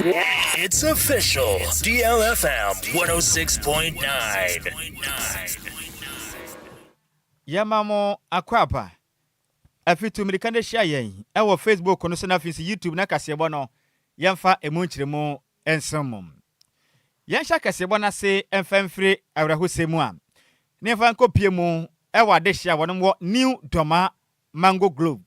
It's official. DLFM 106.9. Yamamo akwapa. Afitu mirikande share yen. Ewo Facebook no na fisi YouTube na kasebo no. Yemfa emunchiremu ensomum. Yensha kasebo na se emfamfire awrahusemu a. Nefa nkopie mu ewa de share wono New Doma Mango Globe.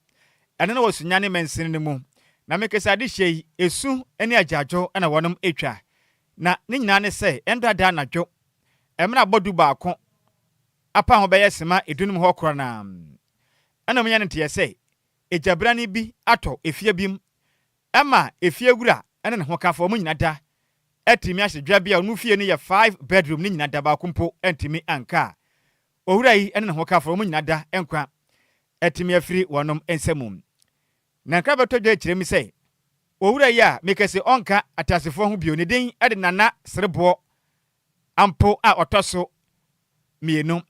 Ene na wosunyane mensene mu. Na mekesa de hye esu ene ajajo na wonom etwa. Na ne nyina ne se endada anadwo. Emra bodu baako. Apa ho beye sema edunum ho kro na. Ana munya ne tie se ejabrani bi ato efie bim. Ama efie gura ene ne ho kafo mu nyina da. Etimi ahyedwa bia onu fie ne ye 5 bedroom ne nyina da ba kompo entimi anka. Owura yi ene ne ho kafo mu nyina da enkwa. Etimi afiri wonom ensamum. Na krabeto dwe kiremi se owura yi a mekese onka atasefo ho bio ne den ade nana serebo ampo a otoso mienu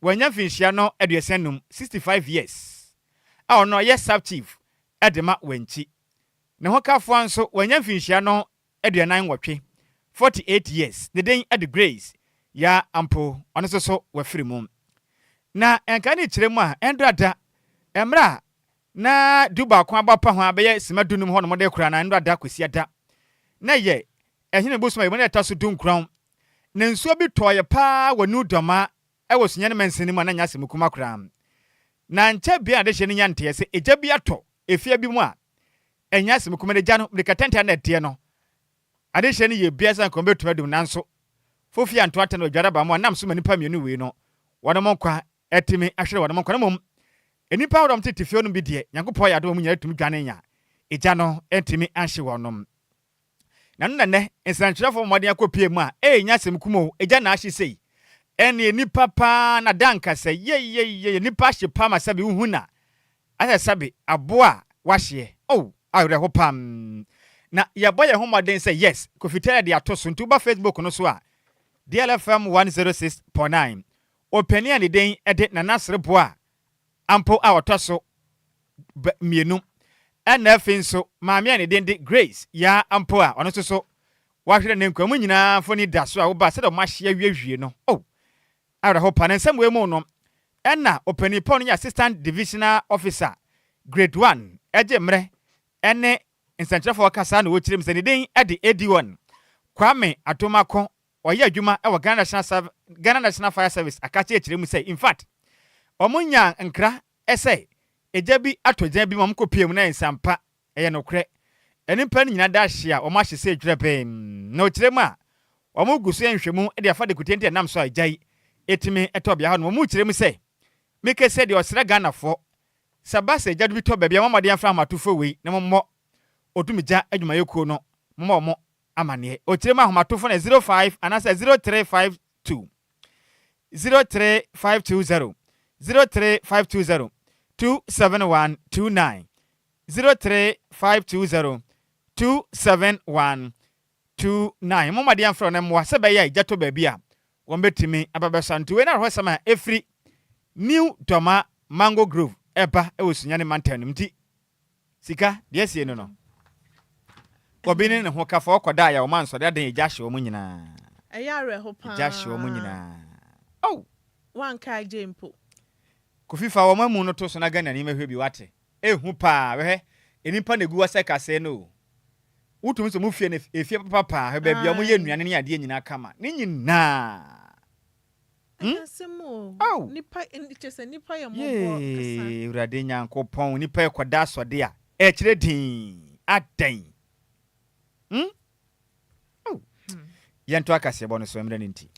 wanya finhia no aduasanum 65 years a ono ye sub chief edema wanchi ne ho kafo anso wanya finhia no aduanan wotwe 48 years ne den ade grace ya ampo ono so wafiri mu na enka ne kiremu a endrada emra na duba kwa bapa ho abeye simadunum ho no mode kura na nda kwesi ada na ye ehine bosuma ye mo na taso dunkron na nsuo bi toye pa wanu doma e wosunya ne menseni mu na nya semukuma kura na nche bia de hye ne nya nte se eja bi ato efia bi mu a enya semukuma de ja no de katenta na de no ade hye ne ye bia san ko betuma dum nanso fofia nto ata no dwara ba mu nam so manipa mienu we no wono mo kwa etimi ahwere wono mo kwa na mom enipa wodom tete fie no bi de Nyankopɔ ya do mu nya tumi dwane nya eja no entimi ahye wonom na no ne ensankyerefo modern akopie mu a nya semkumo eja na ahye sei ene enipa pa na danka se ye enipa ahye pa ma sabe hu na asa sabe aboa wahye awre ho pam na ya boye ho modern say yes kofitara de atoso ntuba Facebook no so a DLFM 106.9 openia ne den ede na nasrebo a ampo a otoso mienu ena finso maame ane den de grace ya ampo a ono so wahwere ne nkwamu nyina foni da so a wo ba se do mahye wiehwie no ara ho panen samwe mu no ena openipo no assistant divisional officer grade 1 eje mre ene insantrafo kasa na wo kirem se ne den ede AD1 kwame atomako oye adwuma e wo Ghana National Fire Service akache kirem se in fact omunya nkra ese ejabi atojan bi mam kopiem na ensampa eye nokre enipa ni nyina da hye a omahye se dwerebe na okirem a omugusu enhwemu e de afa de kutente nam so Agyei etimi etobia ha no mu kirem se meke se de osra Ghana fo sabase ejadu bi to bebia mamade amfa amatofo wei na mommo otumija adwuma yekuo no mommo amane okirem ahomatofo na 05 anasa 0352 03520 03520 27129 03520 27129 Mama dia mfro na mwa sebe ya ijato baby a wombetimi ababesantu we na hwesama efri New Doma Mango Grove eba ewosunyane mantan mti sika de sie no no obini ne ho kafa okoda ya o manso de den ejahye o munyina ayare ho pa ejahye o munyina wanka jempo kofifa wo mamu no to so na Ghana ni mahwe bi wate ehu pa we enipa na gu wase kase no wutum so mu fie ne efie papa he ba bia mo ye nuane ne ade nyina kama ne nyina asemo nipa chese nipa ya mo kasa urade Nyankopɔn nipa ekoda asode a e kire din adan yento akase bo no so emre nti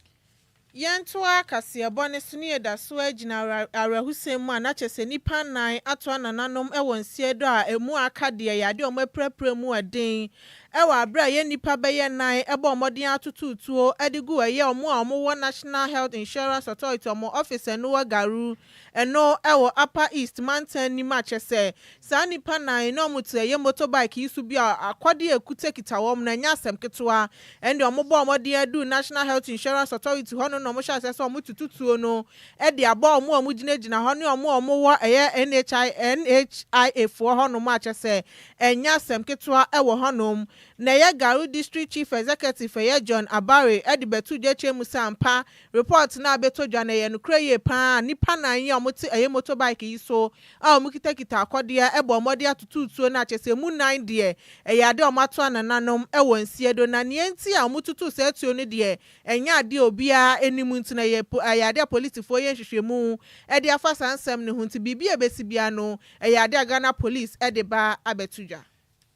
Yanto akase bone sunu da so agina arahusemu na chese nipa nan ato anananom ewonsie do a emu akade ya de omaprapra mu aden ewa abra ye nipa beye nan ebo omodin atututuo adigu eye omo National Health Insurance Authority omo officer no wagaru eno ewo Upper East Mountain ni ma chese sa nipa nan no mutu eye motorbike isu bi akwade ekute kitawom na nya asem ketwa ende omo bo omodin adu National Health Insurance Authority hono no mo sha se so omutututuo no e de aba omo ginagina hono omo wo eye NHIA for hono ma chese enya asem ketwa ewo honom na ye Garu District Chief Executive ye John Abare edi betu jeche musampa report na beto dwane ye no kreye pa nipa nan ye omote eye motorbike yi so a omukita akodia ebo omode atututuo na chese mu nan de eye ade omato anananom ewo nsiedo na ne enti a omututu se tuo ne de enya ade obia enimu ntina ye ade politifo ye hwehwemu ede afa sansem ne hunti bibia besibia no eye ade Ghana police ede ba abetudwa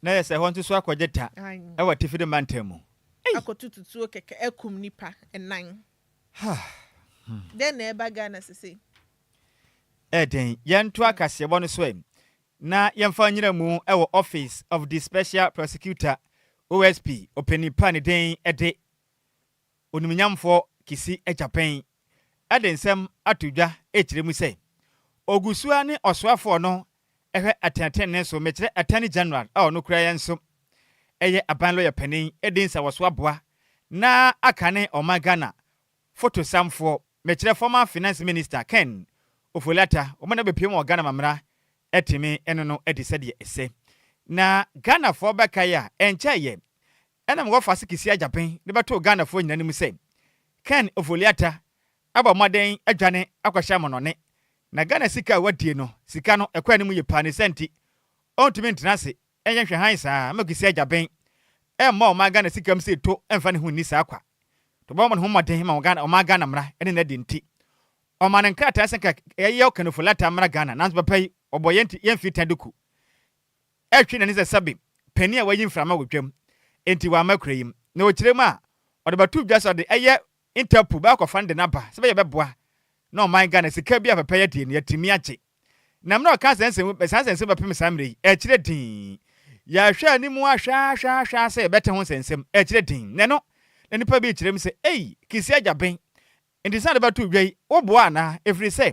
na yɛ sɛ hɔ nso so akɔgyeta ɛwɔ tifide mantam mu akotututuo keke ekum nipa enan den na eba Ghana sese ɛden yɛnto akasɛbɔ no so na yɛmfa nyina mu ɛwɔ office of the special prosecutor OSP openipa ne den ɛde onimnyamfo kisi Japan ɛde nsɛm atodwa ɛkyerɛ mu sɛ ogusua ne ɔsoafo no ɛhwɛ atenten so mekyerɛ attorney general no kura yɛn so ɛyɛ aban lawyer panin ɛde nsa wɔso aboa na akane ɔma Ghana photo samfo mekyerɛ former finance minister Ken Ofoliata ɔmo na bepiem wɔ Ghana mamra ɛtimi ɛno no ɛde sɛ deɛ ɛsɛ na Ghana fo bɛka ya ɛnkyɛ yɛ ɛna mo fa sikisi Japan de bɛto Ghana fo nyina nim sɛ Ken Ofoliata aba moden adwane akɔhyɛ monone na Ghana sika wadie no sika no ekwa ne mu ye pane senti ontumi ntenase enye hwe han saa magisi Japan emma o ma Ghana sika m se to emfa ne hu ni saa kwa to bo mo ho moden ma Ghana o ma Ghana mra ene na de nti o ma ne nkrata senka eye o Ken Ofoliata mra Ghana nanso papai oboyenti yemfi taduku etwi na ne se sabe pani a wayi mframa wodwam enti wa makura yim na o kirem a o de batu dwa so de eye interpol ba ko fande na ba se be beboa no my Ghana sika bia papa ya die ne yatimi ache na mna ka sense bapem samre e kire din ya hwa animu ahwa se bete ho sensem e kire din ne no na nipa bi kire m se kisi Japan enti sa de batu dwai oboa na every say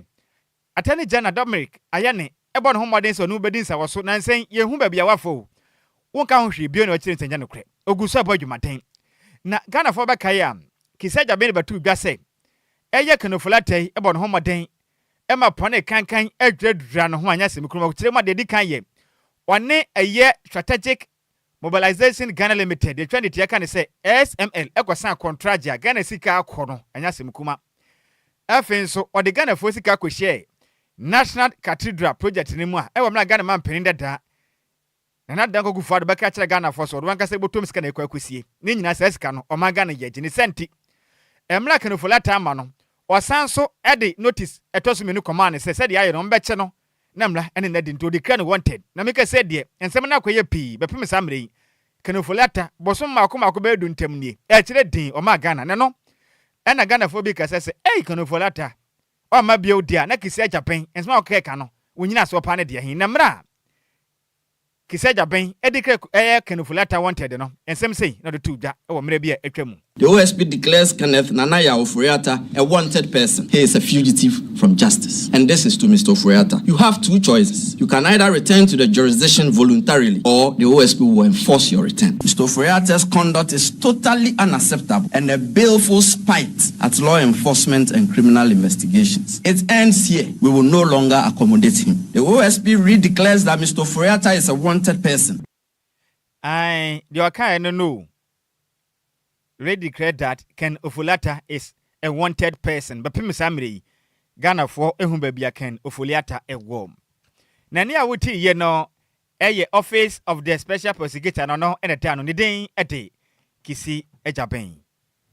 atani jana Dominic ayane ebo no ho modern so no bedin sa woso na nsen ye hu ba bia wafo wonka ho hwe bio na kire nsenya no kre oguso abodwumaten na Ghana fo ba kai am kisi Japan batu dwa se eye Ken Ofoliata ebo no ho moden ema pone kankan adwadura no ho anya semikuru kire ma de di kan ye one eye strategic mobilization Ghana limited de twande tie kan se SML ekosan contract ya Ghana sika akono anya semikuma afen so ode Ghana fo sika akohye National Cathedral project ni mu a ewo mna Ghana man penin dada na dan ko gufu ade baka kire Ghana fo so ode wanka se botom sika na ekwa akosie ni nyina se sika no o ma Ghana ye gine senti emra Ken Ofoliata ama no osanso ede notice etoso menu command se de aye no mbeche no na mra ene na de ntodi kra no wanted na meka se de ensem na akoye pii bepem samre Ken Ofoliata bosom mako be du ntem nie e kire din o ma Ghana ne no ena Ghana fo bi ka se Ken Ofoliata o ma bia odia na kisi Japan ensem akeka no wonyina so pa ne de hin na mra kisi Japan edi kra Ken Ofoliata wanted no ensem sei na do tu da e wo mra bia etwam. The OSP declares Kenneth Nanaya Oforiata a wanted person. He is a fugitive from justice. And this is to Mr. Oforiata. You have two choices. You can either return to the jurisdiction voluntarily or the OSP will enforce your return. Mr. Oforiata's conduct is totally unacceptable and a baleful spite at law enforcement and criminal investigations. It ends here. We will no longer accommodate him. The OSP redeclares that Mr. Oforiata is a wanted person. The kind no. Declared that Ken Ofoliata is a wanted person. But Pim Samri, Ghana for Ehumba Ken Ofoliata a worm. Nania Wuti, ye no, a office of the special prosecutor no and a town on the day a day. Kisi Japan.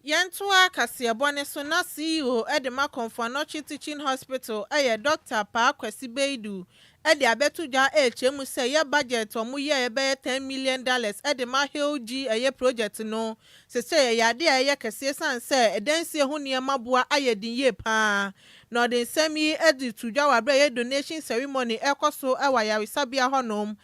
Yantua Kasiabone so na CEO Edema Confonochi Teaching Hospital, Dr. Pa Kwesi Beidu. Ede abetuja chemu se ye budget omu ye be $10 million Edema Hilgi project no se ya de ye kese san se edense ho niema boa ayedin ye pa no den semi edi tuja wa bre ye donation ceremony ekoso ewa ya sabia honom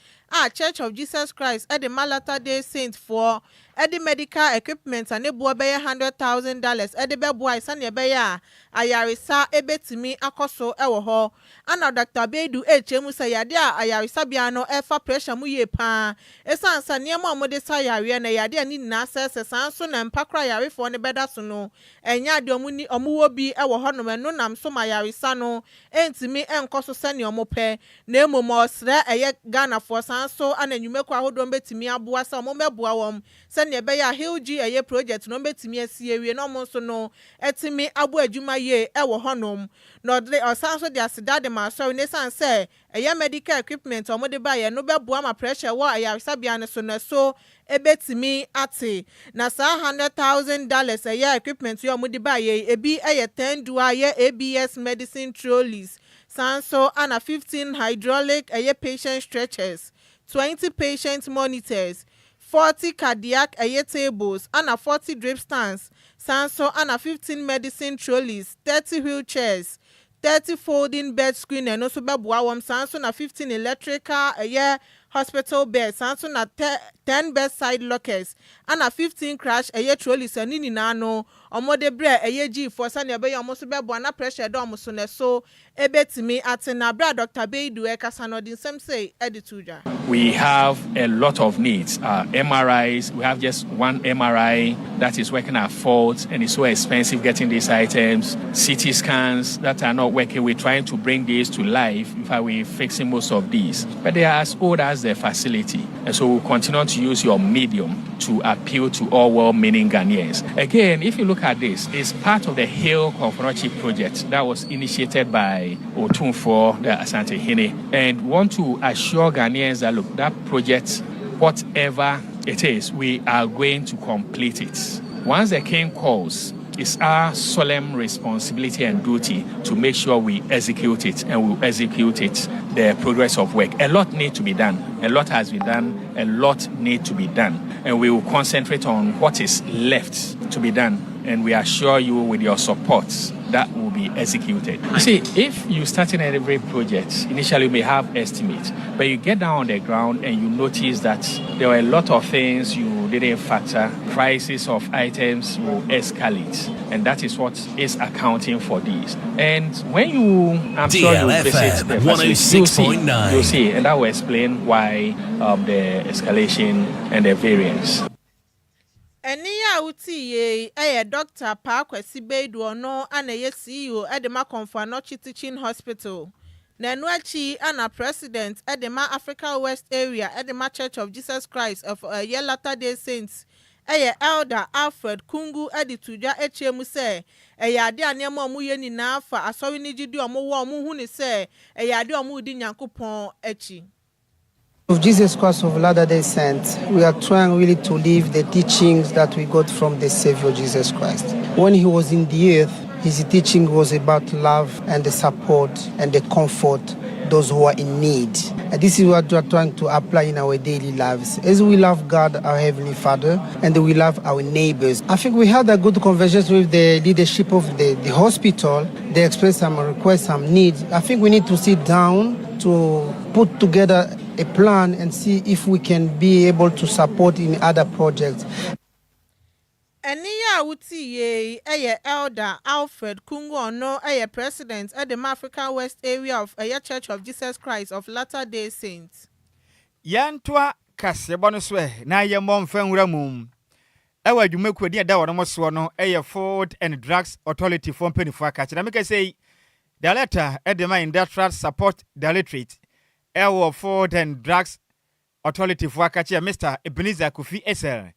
Church of Jesus Christ Edema Latter Day Saint for edi medical equipment ane bo be $100,000 edi be boy sane be ya ayaresa ebetimi akoso ewo ho ana Dr. Bedu echemu say yade a ayaresa bia no efa pressure mu ye pa esansa niema omode sa yare na yade ani na sese sanso na mpakra yarefo ne beda so no enya de omuni omuwo bi ewo ho no meno nam so mayaresa no entimi enkoso sane omope na emomo osre eye Ghana for sanso ana nyumeko ahodo betimi aboa sa omomeboa wom sane be ya hilgi eye project no betimi asiewie no mo so no etimi abo adwuma ye ewo honom no de osanso de asidade ma so ne sanse eye medical equipment omode ba ye no beboa ma pressure wo ayaresa bia ne so na so ebetimi ate na sa $100,000 eye equipment yo omode ba ye ebi eye 10 dua ye ABS medicine trolleys sanso ana 15 hydraulic eye patient stretchers 20 patient monitors 40 cardiac tables and 40 drip stands sanso and 15 medicine trolleys 30 wheelchairs 30 folding bed screen and also beboa wom sanso na 15 electrical hospital beds sanso na 10 bedside lockers and 15 crash trolleys and nini na no omode bre G for sane ebe yo so beboa na pressure do omo so ne so ebetimi atena bra Dr. Beidu ekasa din sem say edituja. We have a lot of needs. MRIs, we have just one MRI that is working at fault and it's so expensive getting these items. CT scans that are not working, we're trying to bring these to life. In fact, we're fixing most of these. But they are as old as the facility. And so we'll continue to use your medium to appeal to all well-meaning Ghanaians. Again, if you look at this, it's part of the Hill Konforochi project that was initiated by Otunfo, the Asante Hine, and want to assure Ghanaians that look, that project, whatever it is, we are going to complete it. Once the king calls, it's our solemn responsibility and duty to make sure we execute it, and we'll execute it, the progress of work. A lot needs to be done. A lot has been done. A lot needs to be done. And we will concentrate on what is left to be done. And we assure you with your support that will be executed. You see, if you start in every project, initially you may have estimates, but you get down on the ground and you notice that there are a lot of things you didn't factor. Prices of items will escalate, and that is what is accounting for these. And when you, I'm sure you visit the facility, you'll see, and that will explain why the escalation and the variance. Eni ya uti ye Dr. Pakwesi Beidu ono ana ye CEO Edema Konfanochi Teaching Hospital. Nenuachi ana President Edema Africa West Area Edema Church of Jesus Christ of Latter-day Saints. Elder Alfred Kungu Edituja Echemu se ade anema omu ye nyina fa asori ni gidi omu wo omu hu ni se ade omu di Nyankopon echi. Of Jesus Christ of Latter-day Saints, we are trying really to live the teachings that we got from the Savior Jesus Christ. When he was in the earth, his teaching was about love and the support and the comfort those who are in need. And this is what we are trying to apply in our daily lives. As we love God, our Heavenly Father, and we love our neighbors. I think we had a good conversation with the leadership of the hospital. They expressed some requests, some needs. I think we need to sit down to put together a plan and see if we can be able to support in other projects. Eniya uti ye Elder Alfred Kungu ono President at the African West Area of Church of Jesus Christ of Latter-day Saints. Yantwa kasebono swe na ye momfenwura mum. Ewa adwumaku dia da wono so no Food and Drugs Authority for penifo aka kira make say the letter at the Industrial Support Directorate Food and Drugs Authority for aka kira Mr. Ebenezer Kofi SL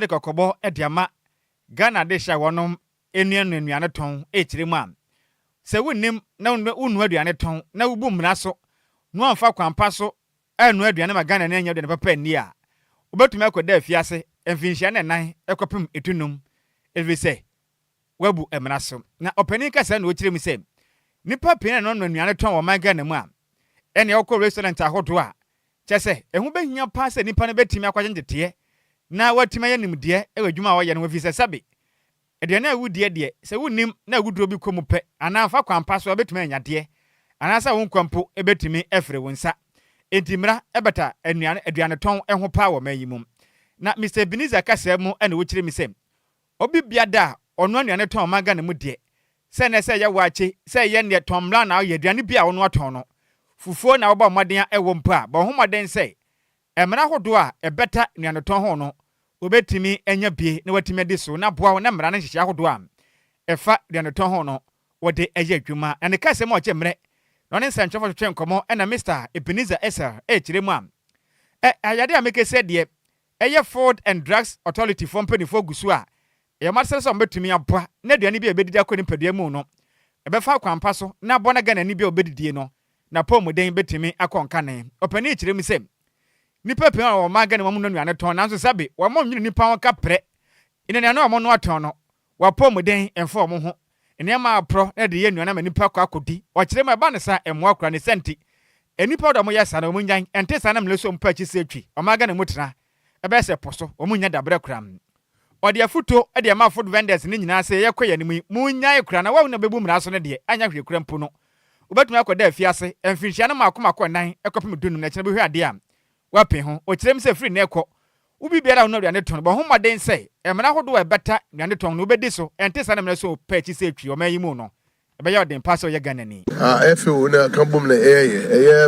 kokobo ediama Ghana desha wonom enuanuane ton echirema se wonnim na unu aduane ton na wubu mra so no amfa kwampa so anu aduane ma Ghana na anya de papa ni a obetumi akoda afiase emfinhia na nan ekopem etunum evise wabu emra so na opani kasa na ochirem se nipa pin na no anuane ton wo man Ghana mu a ene okọ restaurant ahodo a chese ehu behia pa se nipa na betimi akwagyentete na watima ya nimde ewadwuma wa ye no wafise sabe aduane a wudie de se wunnim na wuduro bi komu pe ana afa kwampa so betuma anyade ana sa wonkwampo ebetumi efre wonsa entimra ebeta aduane ton eho pa wo mayimum na Mr. Ebenezer kasemu ene wo kire mi sem obi biada ono anuane ton maga na mu de se na se ye wache se ye ne tomla na ye aduane bia wo no aton no fufuo na wo ba moden ewo mpa ba ho moden se emra hodo a ebeta nuane ton ho no obetimi enya bie na watimi de so na boa wo na mra na hihia hodo a efa nuane ton ho no wo de eye adwuma na ne kasem o chemre no ne nsanchofo twetwe nkomo na Mr. Ebenezer Esser kiremu am ayade ameke se de eye Food and Drugs Authority for mpani for gusu a ye masere so mbetumi aboa na aduane bia obedidi akoni padua mu no ebefa kwampa so na abo na Ghana ni bia obedidie no na pomoden betumi akonka ne opani kiremu se nipa pe o ma Ghana mu no nuane ton nanso sabe wo mo nwini nipa won ka pre ine ne na o mo no aton no wa pomoden enfo mo ho ene ma pro na de ye nuane ma nipa kwa akodi o kiremu eba ne sa emo akura ne senti enipa do mo yesa na o munyan ente sa na mleso mpa chi se twi o ma Ghana mu tena ebe se poso o munya dabre kram o de afuto e de ma food vendors ni nyina se ye koya ni mu nya kura na wa na bebu mra so ne de anya hwe kura mpu no obetumi akoda afiase emfinhia na makoma nan ekopem dunum na kina be hwe ade a wape ho o kirem se free na ekọ ubi biara no aduane ton bo ho maden se emra hodo e beta aduane ton no obedi so ente sa na mra so pa chi se twi o mayi mu no ebe ya odin paso ye Ghana ni FAO na kambom na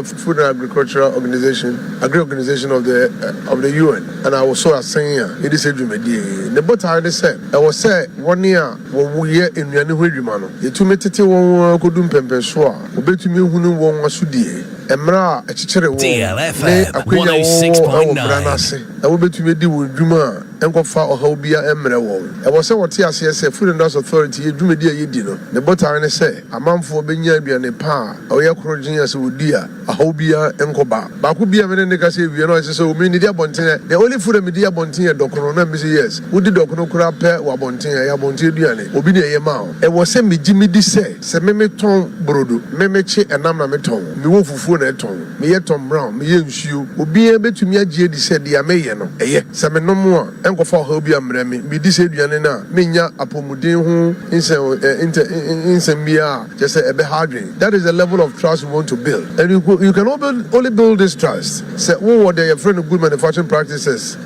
Food and Agricultural Organization organization of the UN, and I was so saying it is a dream the but I said I was say 1 year wo ye enuane ho adwuma no yetumi tete won kodum pempe so a obetumi hunu won asudie emra ekikere wo DLFM 106.9 obetumi di wo adwuma enkofa oha bia emre wo e was say what ase say Food and Drugs Authority adwuma di ayedi no the but I say amanfo benya aduane pa oye krojin ase wodi a aha bia enkoba ba ko bia me ne ka say wie no ase so me ni dia bonten the only food me dia bonten dokono na me say yes wodi dokono kura pe wa bonten ya bonten aduane obi ne ye ma e was say me gimi di say me ton brodo me che enam na me ton me wo fufuo na ton me ye ton brown me ye nsuo obi e betumi agye di say dia me ye no eye se me no mo a enkofa oha bia mre me di say aduane na me nya apomuden ho insem bia just say ebe hardware. That is the level of trust we want to build, and you can only build this trust. Say, oh, what your friend of good manufacturing practices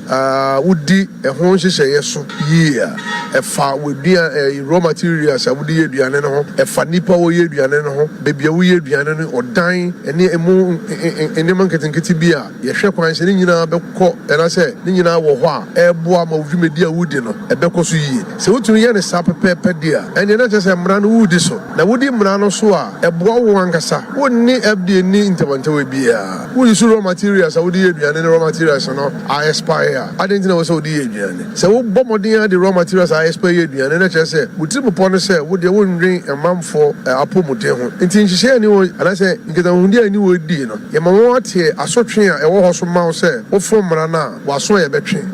would di a home share so year a far would be a raw materials. I would be a fanipa or ye no baby a weird or dying and near a moon in the market in Kitibia. Your shop was in and I said, Nina wa air boam of media woodino a becosu. So to me, a sap pepper dear, and you're not just a man who did so. Now would Mrano Swa, a boa wankasa, wouldn't need FD ni intervention will be who is raw materials, I would and raw materials no I aspire. I didn't know so the so bombardier the raw materials I aspire and I just said, would tip upon us say, would they wouldn't bring a man for a pomoteho. And she said, and I said, because I wouldn't any dino. Yamawat here, I saw train a horse mouse say, what from Marana was so a betting,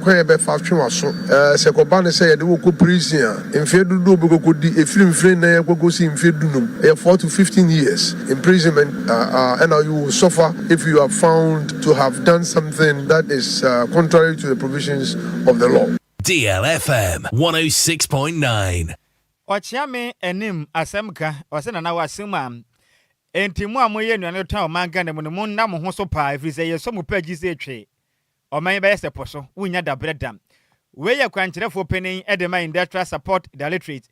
quite a bit 5 was so, Secobana said, the Woko Prisia, in Fedu could be a film friend, I go see in Fedunum, 4 to 15 years imprisonment, and you will suffer if you are found to have done something that is contrary to the provisions of the law. DLFM 106.9. Ochiame enim asemka osena na wasema entimu amoye nuane ton o manga ne mo na mo ho so pa efrise ye so mo pagi se twe o man be yese poso wunya da bredam we ye kwankyerefo penin edema industrial support directorate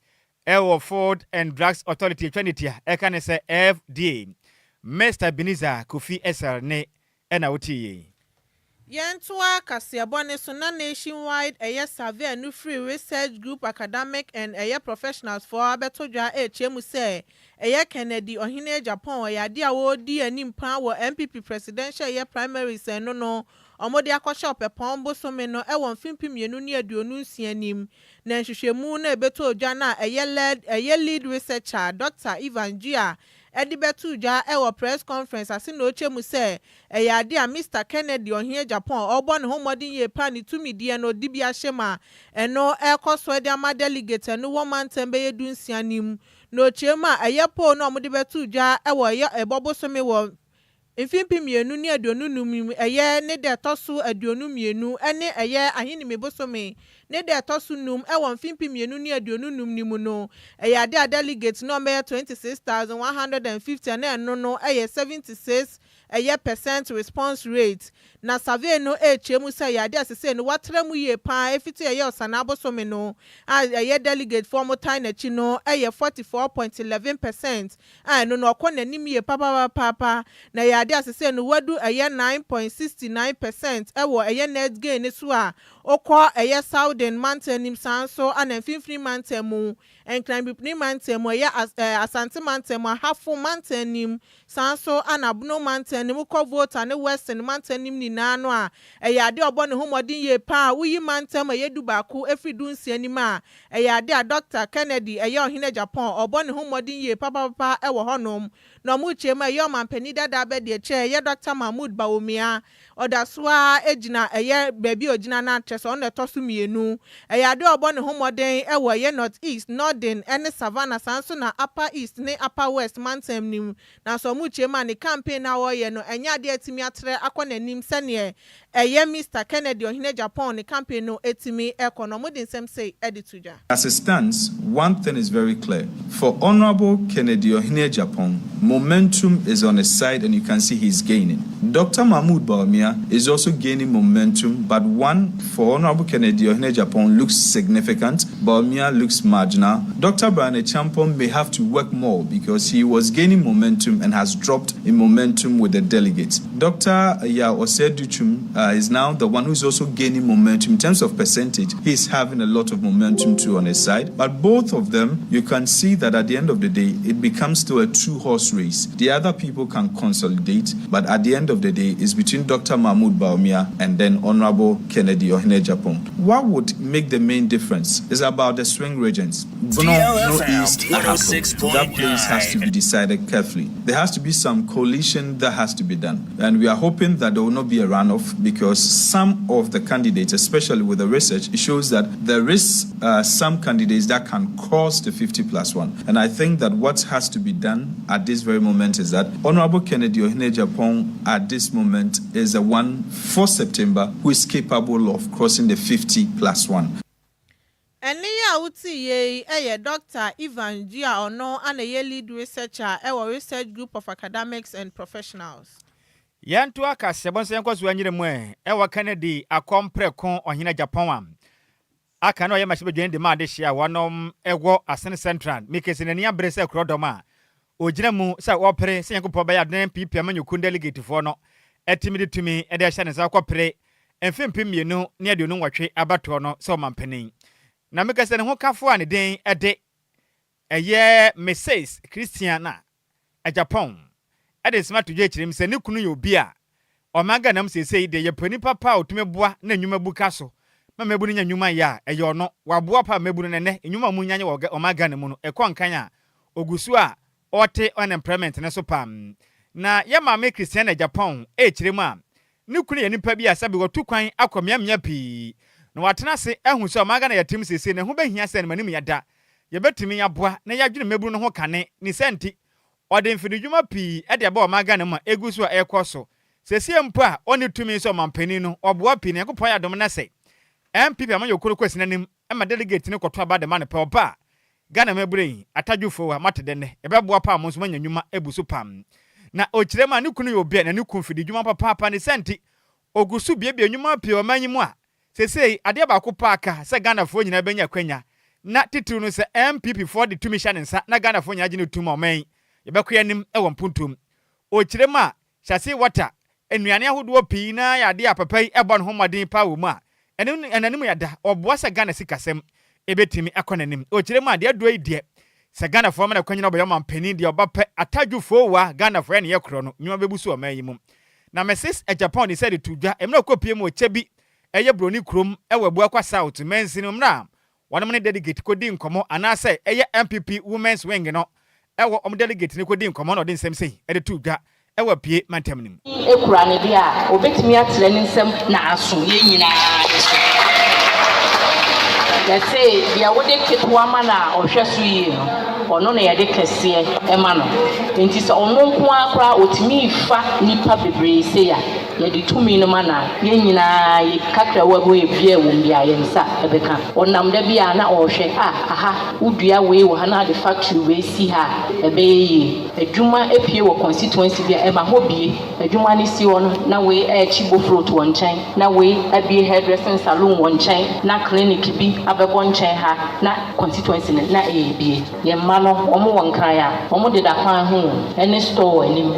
Food and Drugs Authority Trinity ekane se FDA Mr. Ebenezer Kofi Esser ne ena wotie Yentua Kasiabone Suna nationwide survey and free research group academic and professionals for Adjoa Agyei say Kennedy Ohine Japan dia wo di anim pan wo MPP presidential primaries no omode akosha opepon bosome no won fimpimienu ni aduonu nsianim na nhwehwemu na ebeto odwa na lead researcher Dr. Ivan Gia Edibetu ja press conference asino ochemu se ade a Mr. Kennedy Ohine Japan obo ne homodin ye plan tumi die no dibia shema eno ekoso de ama delegate no woman tembe ye dunsianim no chema po no omode betu ja ebobosome wo Mfimpimienu ni aduonunum ne de tosu aduonum ene ahini mebosome ne de tosu num mfimpimienu ni aduonunum nimu no ade delegate no 26,150 na eno no 76 ɛyɛ percent response rate na survey no ɛkyerɛ say yade asese no watra mu ye pa efiti ɛyɛ osana abosome no ɛyɛ delegate for mo time achi no ɛyɛ 44.11% no no ɔkɔ nanim ye papa na yade asese no wadu ɛyɛ 9.69% ɛwɔ ɛyɛ net gain ne so a okɔ ɛyɛ Southern Mountain nim sanso ana Mfimfini Mountain mu Enkran Mountain mu ɛyɛ Asante Mountain mu Ahafo Mountain nim sanso ana Buno Mountain nim kɔ vote ne Western Mountain nim ni na no a ɛyɛ ade ɔbɔ ne homɔden ye pa uyi Mountain ɛyɛ dubaako efiri dunsia nim a ɛyɛ ade a Dr. Kennedy ɛyɛ ɔhene Japan ɔbɔ ne homɔden ye papa ɛwɔ hɔnom na ɔmo kyerɛ mu ɛyɛ ɔmampani dada bɛ de kyɛ ɛyɛ Dr. Mahmoud Bawumia ɔdasoa ejina ɛyɛ baabi ojina na kyerɛ on the tosumienu ade ɔbɔ ne homɔden ɛwɔ ɛyɛ North East Northern ɛne Savannah sanso na Upper East ne Upper West Mountain nim na so ɔmo kyerɛ mu ne campaign na wɔyɛ no ɛnya ade atimi atre akɔ n'anim sɛnea ɛyɛ Mr. Kennedy ɔhene Japan ne campaign no etimi ɛkɔ no mo de nsɛm say edituja. As it stands, one thing is very clear. For Honorable Kennedy ɔhene Japan, momentum is on his side and you can see he's gaining. Dr. Mahmoud Bawumia is also gaining momentum, but one for Honorable Kennedy ɔhene Japan looks significant. Bawumia looks marginal. Dr. Brian Champon may have to work more because he was gaining momentum and has dropped in momentum with the delegates. Dr. Oseduchum is now the one who's also gaining momentum. In terms of percentage, he's having a lot of momentum too on his side. But both of them, you can see that at the end of the day, it becomes still a two-horse race. The other people can consolidate, but at the end of the day, it's between Dr. Mahmoud Bawumia and then Honorable Kennedy ɔhene Japan. What would make the main difference is about the swing regions. DLFM 106.9. That place has to be decided carefully. There has to be some coalition that has to be done. And we are hoping that there will not be a runoff because some of the candidates, especially with the research, it shows that there is some candidates that can cross the 50+1. And I think that what has to be done at this very moment is that Honorable Kennedy ɔhene Japan at this moment is the one for September who is capable of crossing the 50+1. Eniya uti ye Dr. Ivan Gia ono and a lead researcher a research group of academics and professionals. Yantu aka sebonse yanko suanyire mwe ewa Kennedy akompre kon ohina Japan aka no ye mashibe dwen de ma de hia wonom ewo Asene Central mikesi nani abrese krodoma ogina mu se wopere se yanko poba ya den PPM nyuku delegate fo no etimidi tumi e de hia ne sa kopere emfempem mienu ne aduonu nwotwe abato no se o mampanin na mikesi ne ho kafo ane den ede eye Mrs. Christiana a Japan ade smart je kirim se ne kunu ye obi a omaga nam sesei de ye pani papa otumeboa na nwuma buka so ma mebu nya nwuma ya eye ono waboa pa mebu ne ne nwuma mu nyanye omaga ne mu no ekonkan a ogusu a ote unemployment ne so pam na ye mama Christiana Japan kirim a ne kunu ye nipa bi a sabe wotu kwan akomiamnya pi na watena se ehu so omaga na yatim sesei ne ho behia se ne manim yada ye betimi yaboa na yadwene mebu no ho kane ni senti ode mfidijuma pi ede ba omaga ne ma egusu a ekoso sesie mpo a oni tumi so mampani no oboa pi ne yakopɔ ya dom na se MPP amanyokoro kwasinanim ema delegate ne kɔtɔ aba de ma ne pɛ oba Ghana mebrei atadwufo a matede ne ebeboa pa mo so manya nwuma ebusu pam na okire ma ne kunu ye obi na ne kun fidijuma papa ne senti ogusu biebie nwuma pi omanyimu a sesei ade ba ko paaka se Ghana fo nyina benya kwanya na titiri no se MPP for the tumi sha ne nsa na Ghana fo nya gye ne tuma oman yebɛkɔ yanim ɛwɔ mpuntum okire ma hyase water enuane ahodo pii na yade apapa yi ɛbɔ no homaden pa wo mu a enanim yada ɔboa sɛ Ghana sikasɛm ebetimi akɔnanim okire ma de adoyi de sɛ Ghana fo ma na kwanyina ɔbɛyɛ mampani de ɔbapɛ atadwufo wa Ghana fo ne yɛ kro no nwuma bebusu oman yi mu na Mrs. Japan de said to dwa emna kopie mu ochebi ɛyɛ broni krom ɛwɔ Abuakwa South mensin mna wɔnom ne delegate kodi nkomo anase ɛyɛ MPP women's wing no ewo delegate ne kodi nkomo no de nsem sei e de tu dwa ewo pie mantam nim ekura ne bia obetimi atere ne nsem na aso ye nyina ya say bia wode ketwa ma na ohwe so yi no ono na ye de kese e ma no enti so ono nko akra otimi fa nipa bebre se ya yɛde tumi no mana yɛn nyinaa kakra wago ebie wo mbia yɛn nsa ɛbɛka ɔnam da bia na ɔhwɛ aha udua wei wɔ ha na de factory wei si ha ɛbɛyɛ adwuma epie wɔ constituency bia ɛma hɔ bie adwuma ne si hɔ no na wei ɛkyi bofrot wɔ nkyɛn na wei abie hairdressing salon wɔ nkyɛn na clinic bi abɛbɔ nkyɛn ha na constituency no na ɛyɛ yɛn mma no ɔmo wɔ nkran a ɔmo deda kwan ho ɛne store anim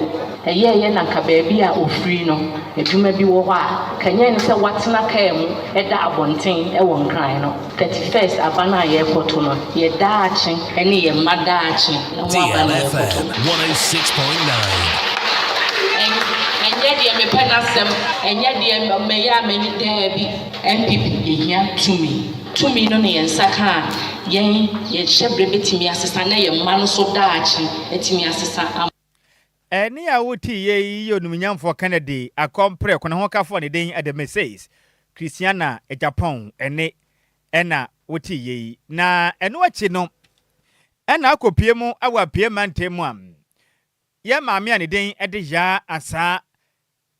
ɛyɛ na nka baabi a ofiri no adwuma bi wɔ hɔ a kanyɛ ne sɛ watena kaa mu ɛda abɔnten ɛwɔ nkran no 31st aba no a yɛrekɔto no yɛdaakye ɛne yɛn mma daakye DLFM 106.9 ɛnyɛ deɛ mepɛ n'asɛm ɛnyɛ deɛ mɛyɛ a m'ani daa bi MPP yɛhia tumi no ne yɛn nsa ka a yɛn yɛhyɛ berɛ bɛtumi asesa na yɛn mma no so daakye atumi asesa Any a would ye Yonum for Kennedy, a compre Konoka for the day at the Messays, Christiana, a Japan, and ne, Enna, would ye, na, and what you know, and I could piemo, our pierman temuam. Ya mammy and the day at the Ja Asa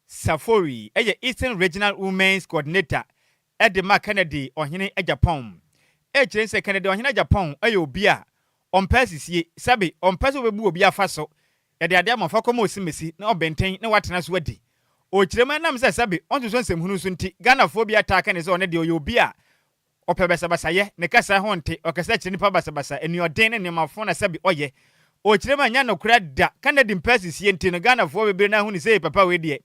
Safori, a Eastern Regional Women's Coordinator at the Mark Kennedy or Hine a Japan. A James Kennedy or Hina Japan, a yo beer, on passes ye, Sabi, on pass over Bubia Faso. Ya de ade ma fa komo simesi na obenten na watena so adi o kirema nam se sabe onto so nsem hunu so nti Ghana fo bi ataka ne se one de obi a opebesa basa ye ne kasa ho nte okasa kire nipa basa basa eni oden ne ma fo na sabe oye o kirema nya no kura da Canada impesi sie nti no Ghana fo bebe na hunu se papa we de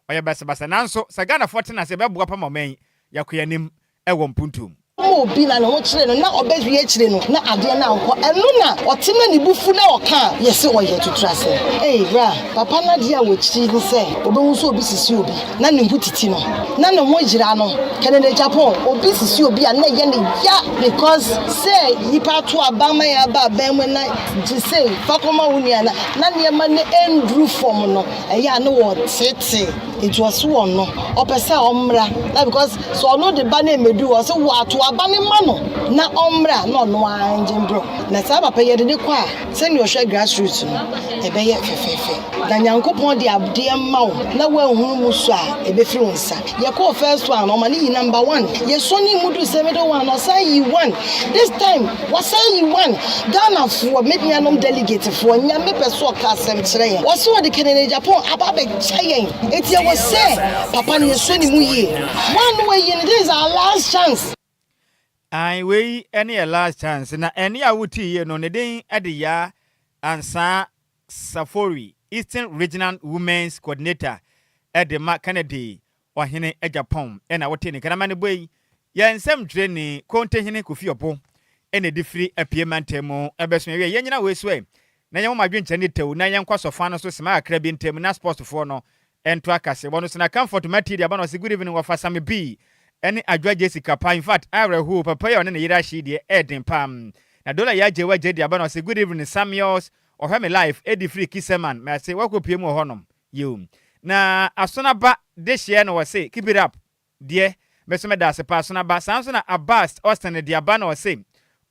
oye basa basa nanso sa Ghana fo tena se beboa pa mamen yakoyanim ewo mpuntum obi na no kire no na obezu ye kire no na ade na anko enu na otena ni bufu na oka yesi oye tutrase bra papa na dia wo kiri ni se obehu so obi sisi obi na ne hutiti no na ne ho gira no Canada Japan obi sisi obi a na ye ne ya because say yipa to abama ya ba ben mu na ji say fakoma wuni ana na ne ma ne endru form no ya no wo tete it was one no opesa omra na because so no the ba na medu o so wo ato abane mano na omra no no anjin bro na sa papa ye de kwa se ni ohwe grassroots no ebe ye fefefe na nyankopon de abde ma wo na wa hunu mu so a ebe firi wonsa ye ko first one no mani number 1 ye so ni mudu 71 no say you won this time what say you won Ghana for make me anom delegate for nya me peso ka asem kire ye wo so de Canada Japan ababe chayen eti ye wo say papa ni so ni mu ye one way in this is our last chance. I we any a last chance na any a wuti ye no ne den ade ya ansa Safori Eastern Regional Women's Coordinator at the Mark Kennedy or Hine a Japan and I would take Kanamani boy yan some training contain Hine Kofi opo and a different appearment temo a best me yana way sway na yam my drink and to na yan kwaso fano so smart crabbing tem na sports for no and trackers one na comfort material but was a good evening for Sammy B. Any Adjoa Agyei Sikapa in fact I who papa on the Yirashi de Eden Pam. Na dola ya jewa jedi abana say good evening Samuels or have me life Eddie Free Kisserman. May I say what could PM honum you. Na asona ba this year no say keep it up. Dear Mesome da se pasona ba Samson Abbas Austin the abana was say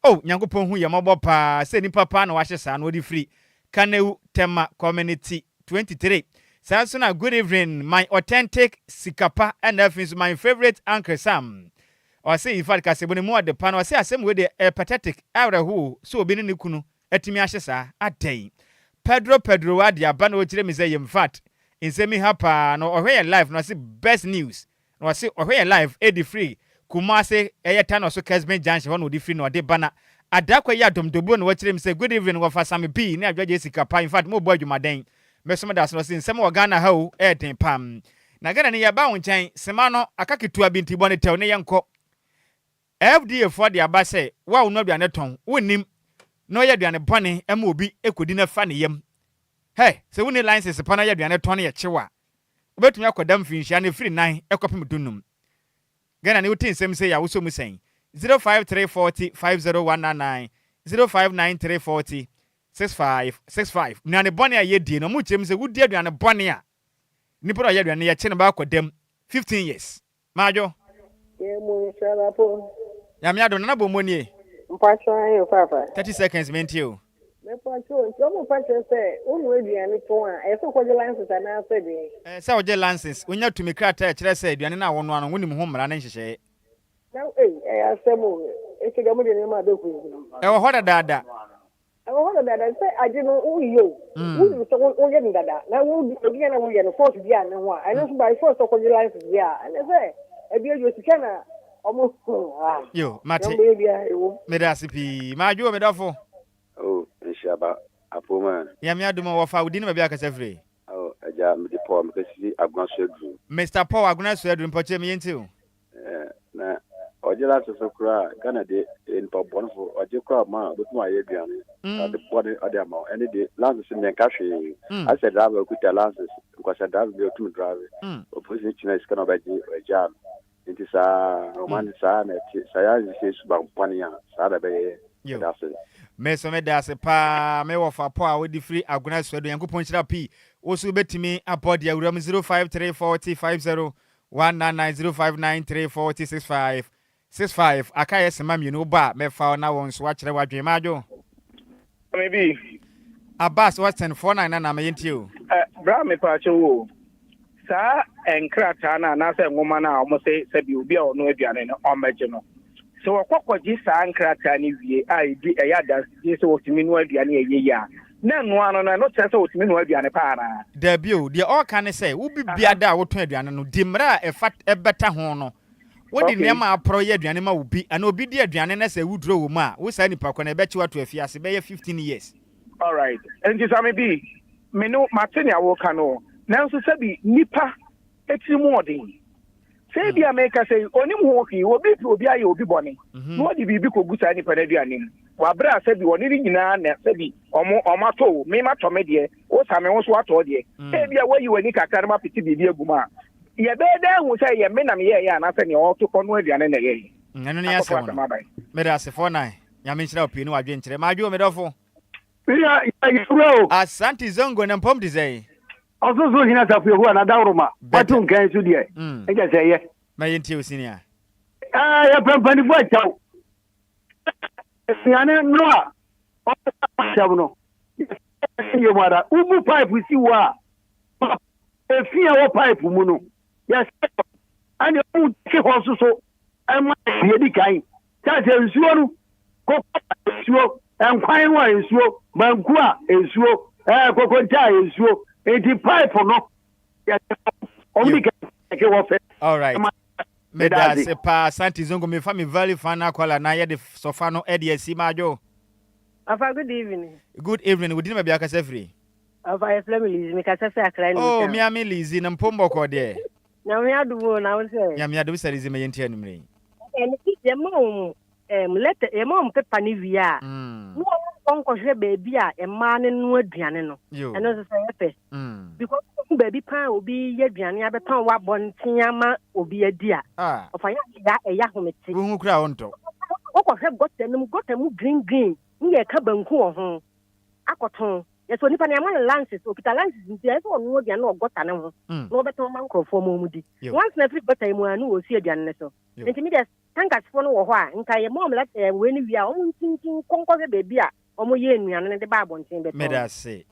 oh Nyankopon hu yamabo pa say ni papa na wahye sa no di free Kaneu Tema Community 23. Samson, good evening, my authentic Sikapa, and that is my favorite Uncle Sam. Or say if I can say when more the pan or say same with the pathetic era who so been in the kunu etimiashesa at day. Pedro Adi abano chile me say in fact in semi hapa no or life no say best news no say or life edi free Kumase Eyetan or so Kesben Junction one with free no de bana adakwa ya dom dobo no chile me say good evening wa for Sammy B na Adjoa Agyei Sikapa in fact mo boy jumaden Mesoma das no sin sema Ghana ha o eden pam na Ghana ne yaba wo nkyɛn sema no akaketua bi nti bɔne tew ne yɛnkɔ FDA for the abase wa wo no aduane tɔn wonim no yɛ aduane bɔne ɛma obi ekodi na fa ne yam hey sɛ woni license pa na yɛ aduane tɔn ne yɛ kyewa obetumi akɔdam finhia ne firi nan ɛkɔpem dunum Ghana ne wotin sɛm sɛ ya wo so mu sɛn 053405019 059340655 na ne bɔne a yɛdie no mu kyerem sɛ wodi aduane bɔne a nipa a yɛ aduane yɛ kye ne ba akɔdam 15 years maajo ya me adon na bo monie 30 seconds mentio mepo Say oje lances. Unya to me krata e kire say aduane na wo no ano wonim ho mra na nhyehyeye. Na asemo e ke gamu de ma be ku. E wo hoda dada. I want that say I didn't know you. Who so getting that. Now we begin and we are forced to be an one. I know by force of your life, yeah. And I say, I be you to Canada almost. Yo, Mate. Medasipi. My Joe Medafo. Oh, Nhyiraba Apoma. Yamia Duma Wafa, we didn't be a every. Oh, I just made the poem because I've gone so good. Mr. Paul, I'm going to say, Poche me into. Nah, or just as a cry, Canada in Pabon for or just cry, man, with my Adrian. The body of the amount, and the lances in the country. I said, I will put the lances because I have to two drivers. Opposition is going to be a jam. It is a romantic son, Sayas is about Pania, Saturday. That's it. Meso me da se pa me wo fa po a wo di free aguna so do yankopon chira p wo so betimi apod ya wuram 05340590593465 aka yes ma mi no ba me fa na won so a kire wadwe majo maybe Abbas Western 49 na me yentio bra me pa chewo sa enkrata na se ngoma na o mo se bi obi a ono aduane no o meje no so okokwaji sa nkrata ni wie ai di eya da so otimi no aduane eyeya na no ano no chese otimi no aduane pa na da bio de all can say wo bibia da wo ton aduane no di mra e fat e beta ho no wo di nema apro ye aduane ma wo bi ana obi di aduane na se wudro wo ma wo sa nipa ko na be chi wato afiase be ye 15 years. All right, and just maybe me no mateni awo kano na so sabi nipa etimodin say bia make say onim ho ki obi aye obi bone no di bibi ko gusa ni panadu anim wa bra say bi oni nyina na say bi omato me mato me de o sa me wo so ato de say bia wayi wani kakar ma piti bibi aguma ye be da hu say ye me na me ye ya na say ne o to kono aduane na ye nanu ne ase mo me da se 49 ya me nchira opi ni wadwe nchire ma adwo me dofo ya Asante Zongo na mpom dizai Ozuzu hina tafu na dauruma watu nkan su die eje say ye ma yenti osinia ya pampani bo chaw siane no a o chaw no ye mara ubu pipe si wa efia wo pipe mu no yes ani o ti hosu so ama ye di kan ta se nsuo no ko nsuo Enquires wa nsuo banku a nsuo kokonta nsuo enti pipe no ya only ke wo fe. All right. Me da se pa Santi Zongo me fa me value fana kwala na ye de sofa no e de si majo. Afa good evening. Good evening. We didn't be akase free. Afa Flemi Lizi me kasa se akra ni. Oh, mi ami Lizi na mpombo ko de. Na me aduwo na wo se. Ya me adu se Lizi me yenti anumre. Eni ti je mo let e mo pepa ni via. No onko hwe baby a e ma ne no aduane no. Eno se se pe. Because baby pan obi ye aduane abeton wa bonten ama obi adi a. Ofanya ya e ya hometi. Wo hu kra wonto. Okọ hwe gotem green nye ka banku ho. Akoton yeso nipa na ama lances opita lances nti yeso onu aduane ogota ne ho. No beton man krofo mo mudi. Once na free gota mu anu osi aduane ne so. Nti mi des tankas fo no wo ho a nka ye mom let we ni wi a o ntintin konko se baby a o mo ye nuane ne de ba abonten beton. Me da se.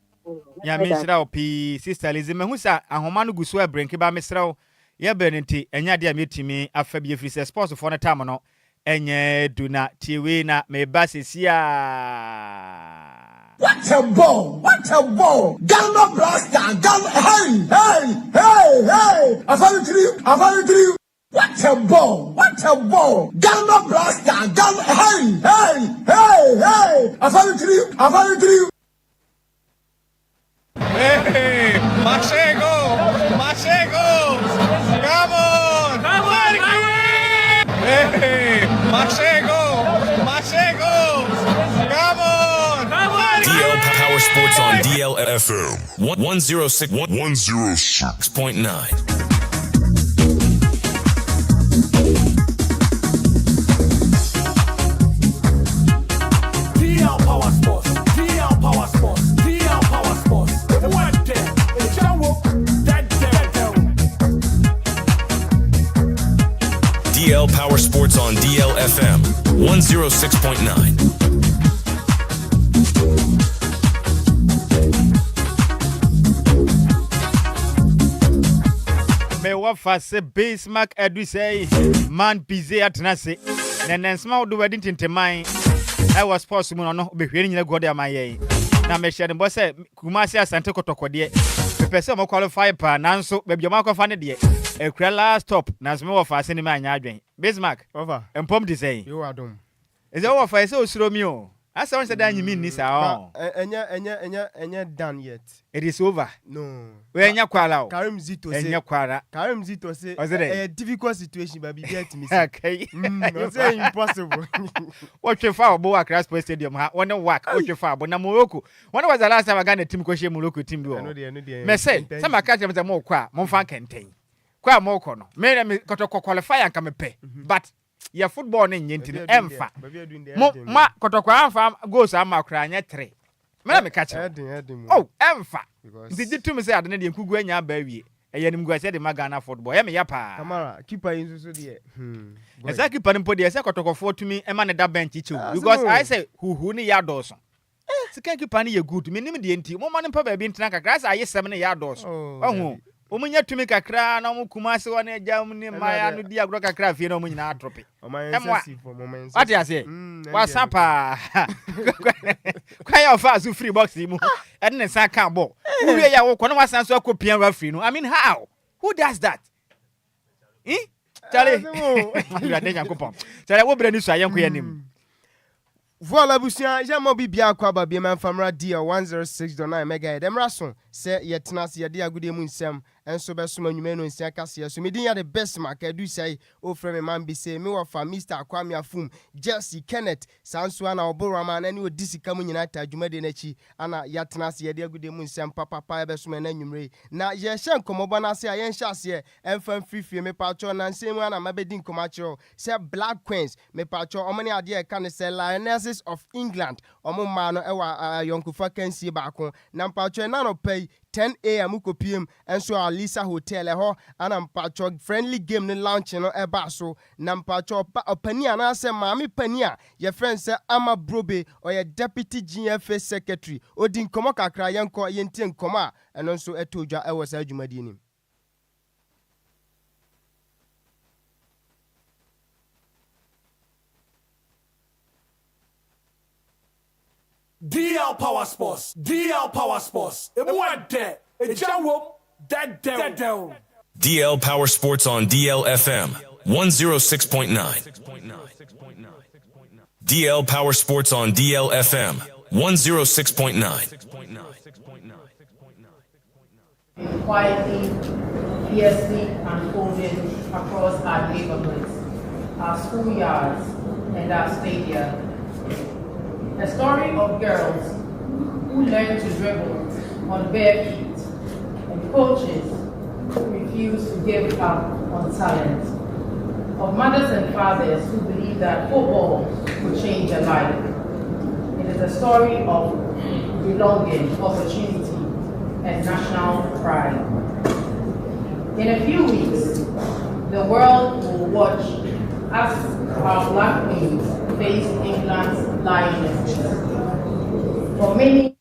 Ya me sira opi sister Lizi me hu sa ahoma no guso abrenke ba me sira ye benenti enya de a metimi afa bi free sports for na time no enye duna tiwe na me ba sesia. What a ball! What a ball! Ghana blaster! Ghana! Hey! I found it to you! What a ball! What a ball! Ghana blaster! Ghana! Hey! I found it to you! Hey! Machego! Come on! Hey! Machego! Come on! DL Power Sports on DLFM 106.9. DL Power Sports on DLFM 106.9. what fast say Bismarck Edu say man busy at Nasi. Then small do wedding into mine. I was possible no be hearing you go there my ye. Na me share the boss say Kumasi Asante Kotoko de. The person mo qualify pa nanso baby Marco fan de. E last stop na sme wo fa sene ma anya adwen. Bismarck over. Empom de say. You are dum. Is that what for say osuro mi o? Asa won say dan you mean ni sa o. Enya done yet. It is over. No. We enya kwala o. Karim Zito say. Enya kwara. Karim Zito say. A difficult situation but be there to me. Okay. No say impossible. What you for Boa Cross Stadium ha? One work. What you for? But na Morocco. When was the last time I got a team ko share Morocco team do? I know there. Me say, some catch them more kwa, mon fan kenten. Kwa mo kono. Me kotoko qualify and come pay. But your football ni nyenti emfa. Mo ma kotoko amfa goals ama kra nya 3. Me catch. Oh, emfa. Did to me say adene de nkugu anya ba wie. Eye nim guase de magana football. E me ya pa. Kamara keeper yin so de. Esa keeper nimpo de esa kotoko for to me e ma ne da bench chichu because I say who ni ya doso. Sika keeper ni ye good. Me nim de enti. Mo ma ne pa ba bi ntina kakra sa aye 7 ya doso. Ohu. Omunya tumi kakra na mu Kumasi wana jam ni maya no dia agro kakra fie na omunya na atrope. What you say? Wasapa. Kwa ya fa su free box mu. E na sa kan ball. Who ya wo kono wasan so akopia referee no. I mean how? Who does that? Charlie. You are danger kopon. Charlie wo bre ni so ayen ko yanim. Voilà busia jamo bibia kwa ba bia famra dia 106.9 mega demraso se yetena se yede agude mu nsem enso beso manwume no nsia kase so medin ya the best mark edu say o frame man bi say me wa fa Mr. Kwame Afum Jesse Kenneth sanso ana oborama na ne odisika mu nyina ta dwumade na chi ana yetena se yede agude mu nsem papa beso me na nwumre na ye hye nkomobo na se ayen hye ase emfam frifie me pacho na nsem ana mabedin komacho se Black Queens me pacho omani ade e kan se Lionesses of England omuma no ewa yonkufa kansie baako na mpacho na no pay 10 a.m. ukopiem enso Alisa Hotel ho ana mpacho friendly game no launch no eba so na mpacho opani ana se maami pani a ye friend se Ama Brobe or ye deputy GFA secretary odin komo kakra yenko yenti nkomo a eno nso etodwa ewo sa adwumadi ni DL Power Sports. Emuade. Ejawom. Dead down. DL Power Sports on DLFM 106.9. DL Power Sports on DLFM 106.9. Quietly, fiercely unfolded across our neighborhoods, our schoolyards, and our stadia. A story of girls who learned to dribble on bare feet and coaches who refused to give up on talent. Of mothers and fathers who believe that football could change their life. It is a story of belonging, opportunity, and national pride. In a few weeks, the world will watch as our Black Queens face England's Lionesses. For many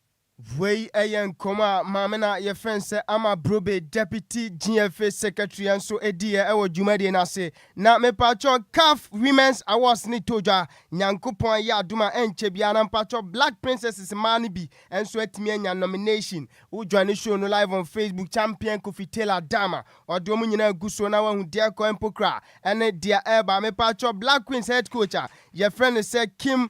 Way ayen koma mamena ye friend Ama Brobe deputy GFA secretary and so edie ewo dwumade na se na me pacho CAF Women's Awards ni toja nyankopon ya aduma enche bia na pacho Black Princesses man bi enso atimi anya nomination wo join show no live on Facebook champion Kofi Taylor Dama odo mu nyina guso na wa hu dia ko empokra ene dia eba me pacho Black Queens head coach ye friend say Kim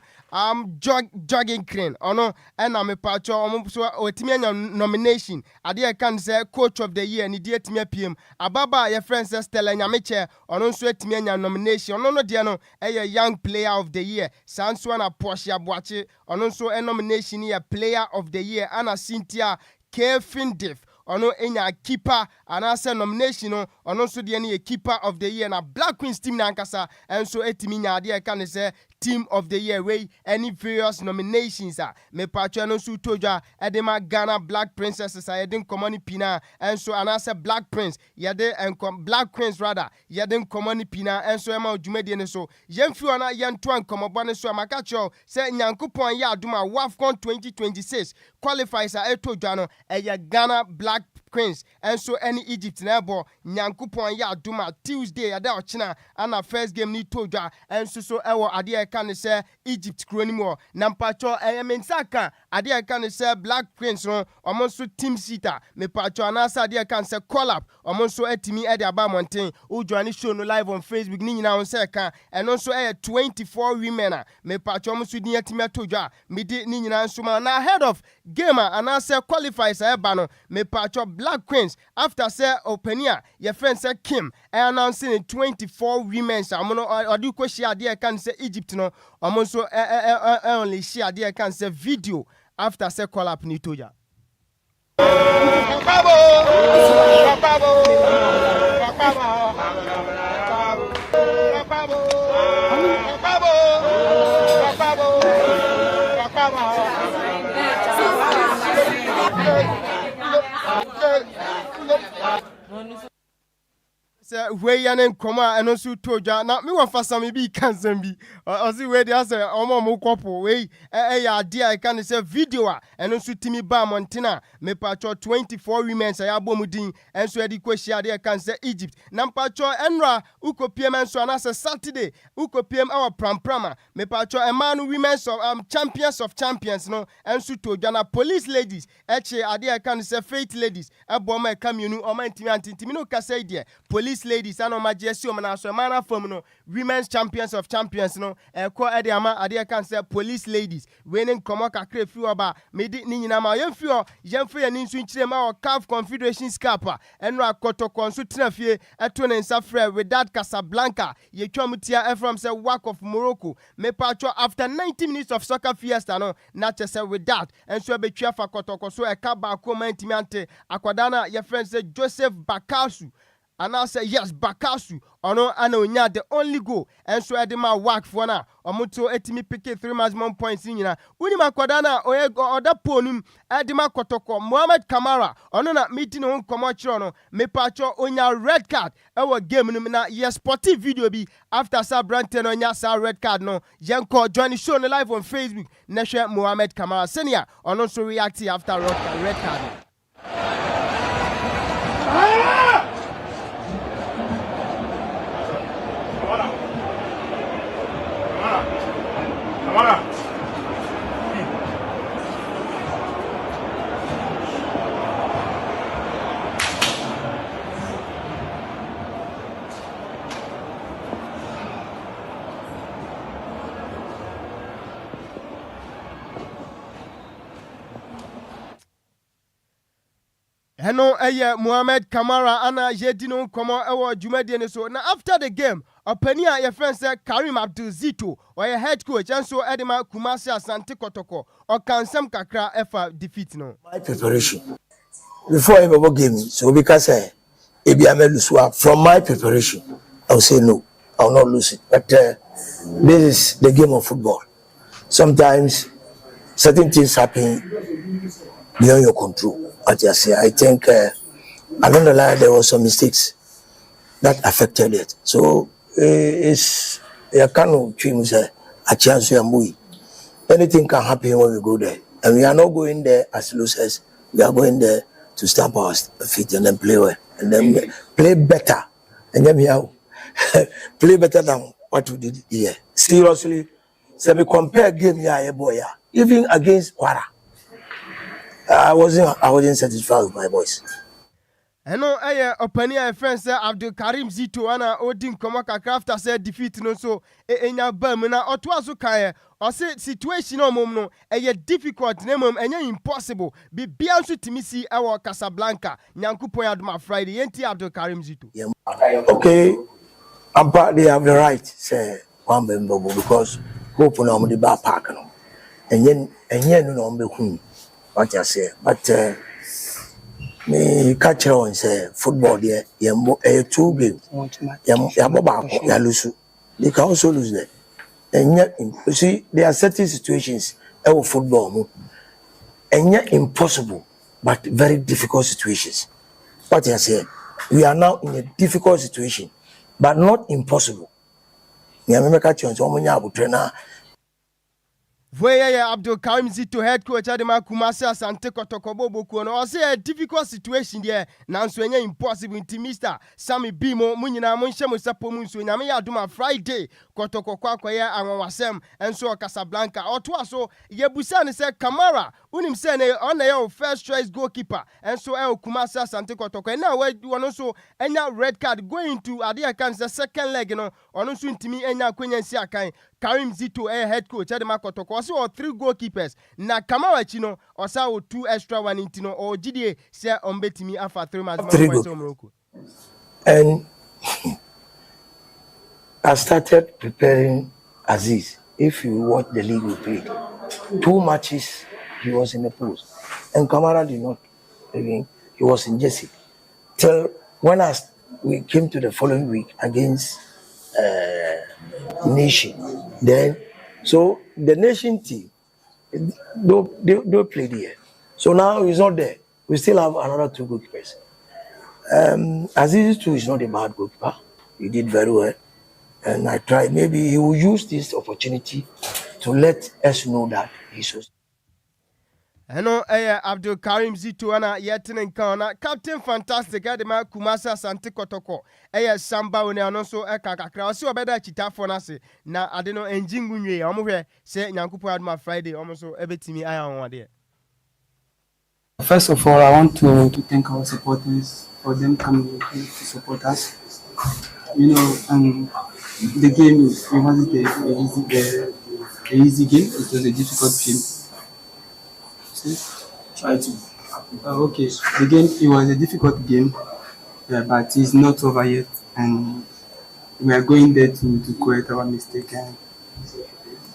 jogging crane ono ena me pacho so otimi anya nomination ade kan say coach of the year ni die timi apiem ababa your friend say Stella Nyameche ono nso atimi anya nomination ono no de no young player of the year sanso na Porsche Aboache ono nso nomination ya player of the year ana Cynthia Kefindif ono enya keeper anase nomination no ono nso de ne keeper of the year na Black Queens team na nkasa enso etimi nya ade kan say team of the year way any various nominations me patcho no su toja edema Ghana Black Princesses yedin common pina and so anasa Black Prince yede and Black Queens rather yedin common pina and so ema dwumade ne so yemfi ona yento an komobone so amakacho say nyankopon ya aduma WAFCON 2026 qualifies etoja no Ghana Black Queens and so any Egypt nebo nyankopon ya aduma Tuesday ada ochina ana first game ni toja and so ewo ade e kan say Egypt kroni mo na mpacho mensaka ade e kan say Black Queens no omonso team seater me pacho anasa ade e kan say collab omonso etimi e de aba mountain ujoani show no live on Facebook ni nyina on say kan eno so 24 women me pacho omonso din etimi toja me di ni nyina nso ma na ahead of game anasa qualifies e ba no me pacho Black Queens after say openia your friend say Kim announcing 24 women amono odi ko share ade e kan say Egypt no omonso only share ade e kan say video after say call up ni toja we yanen koma eno su toja na me wafa sami bi kansan bi o si we dey say omo mo kopo we ya dia I can say video eno su timi ba Montana me pacho 24 women say abomudin enso edi kwehia dey can say Egypt na pacho enra ukopiem enso na say Saturday ukopiem our pramprama me pacho emanu women of champions of champions no enso toja na police ladies eche ade I can say faith ladies eboma kamienu o man timi antintimi no ka say there police ladies and majesty na so mana fam no women's champions of champions no ko ade ama ade kan say police ladies winning komo kakra fi oba medi ni nyina ma yemfi ani nsu nkire ma o CAF Confederation Sikapa enro akotokon so tena fie eto ne nsa frɛ with that Casablanca ye twamutia from say work of Morocco me patcho after 90 minutes of soccer fiesta no na chese with that enso betwa fa kotoko so e ka ba ko mantimi ante akwadana ye friend say Joseph Bakasu and I say yes, Bakasu, ono ana onya the only goal, and so edema work for na, omuto etimi pick 3 maximum points in yina. Uni makwadana oyego oda ponum edema kotoko Mohamed Kamara, ono na meeting on komochirono, me pacho onya red card, ewa game no na yes sportive video bi after sa Branten onya sa red card no, yenko join the show no live on Facebook, neshe Mohamed Kamara senior, ono so reacting after red card. Heno Mohamed Kamara ana jedino komo ewo dwumade ne so na after the game openia your friend say Karim Abdul Zito or your head coach and so Edema Kumasi Asante Kotoko or kansem kakra efa defeat no my preparation before I ever game so because ebi ameluswa from my preparation I will say no I will not lose it but this is the game of football sometimes certain things happen beyond your control. As I say, I think along the line there was some mistakes that affected it. So it's a kind of dreams a chance to move. Anything can happen when we go there, and we are not going there as losers. We are going there to stamp our feet and then play well, and then play better, and then we have play better than what we did here. Seriously, so we compare game here, boy, even against Kwara. I wasn't satisfied with my voice. Eno openia friend say Abdul Karim Zito ana odin komo kakra after say defeat no so enya bam na oto aso kan o say situation o mom no difficult na mom enya impossible be bia so timisi ewo Casablanca nyankopon adoma Friday yenti Abdul Karim Zito. Okay, they have the right say one member because hope no am the back park no enye no be hu what I say but me catch on say football there two games ya lose they can also lose there And yet, you see, there are certain situations in football, and yet impossible, but very difficult situations. What I say, we are now in a difficult situation, but not impossible. Where Abdul Karim Zito head coach Adema Kumasi Asante Kotoko Boku no say a difficult situation there now so impossible into Mr. Sammy Bimo Munina Munshe Musapo Munsu Nyame Aduma Friday Kotoko Kwakwaya and Wasem and so Casablanca or to so Yebusan said Kamara unim sene on the first choice goalkeeper and so El Kumasi Asante Kotoko and now where you also and now red card going to Adia Kan's the second leg on also intimi and now Queen Siakai Karim Zito head coach Adema Kotoko or 3 goalkeepers na Kamara Chino or sa 2 extra one intino or GDA say on betimi after 3 months. And I started preparing Aziz. If you watch the league we played, 2 matches he was in the post, and Kamara did not. Again, he was in Jesse. Till when we came to the following week against Nation, then so the Nation team they played here. So now he's not there. We still have another 2 goalkeepers. Aziz too is not a bad goalkeeper. He did very well. And I tried, maybe he will use this opportunity to let us know that he's so. Hello, Abdul Karim Zito ana yetinen kana Captain Fantastic Adema Kumasa Asante Kotoko. Samba one anonso kakakra. Osi obeda chita for nase na adeno enjingu nwe omohwe se Nyankupo Adma Friday omoso ebetimi aya onwade. First of all, I want to thank our supporters for them coming to support us. You know, the game wasn't an easy game. It was a difficult game. Try to. Okay. Again, it was a difficult game, but it's not over yet, and we are going there to correct our mistake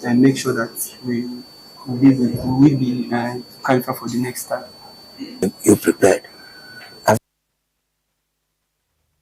and make sure that we will be qualified for the next time. You prepared.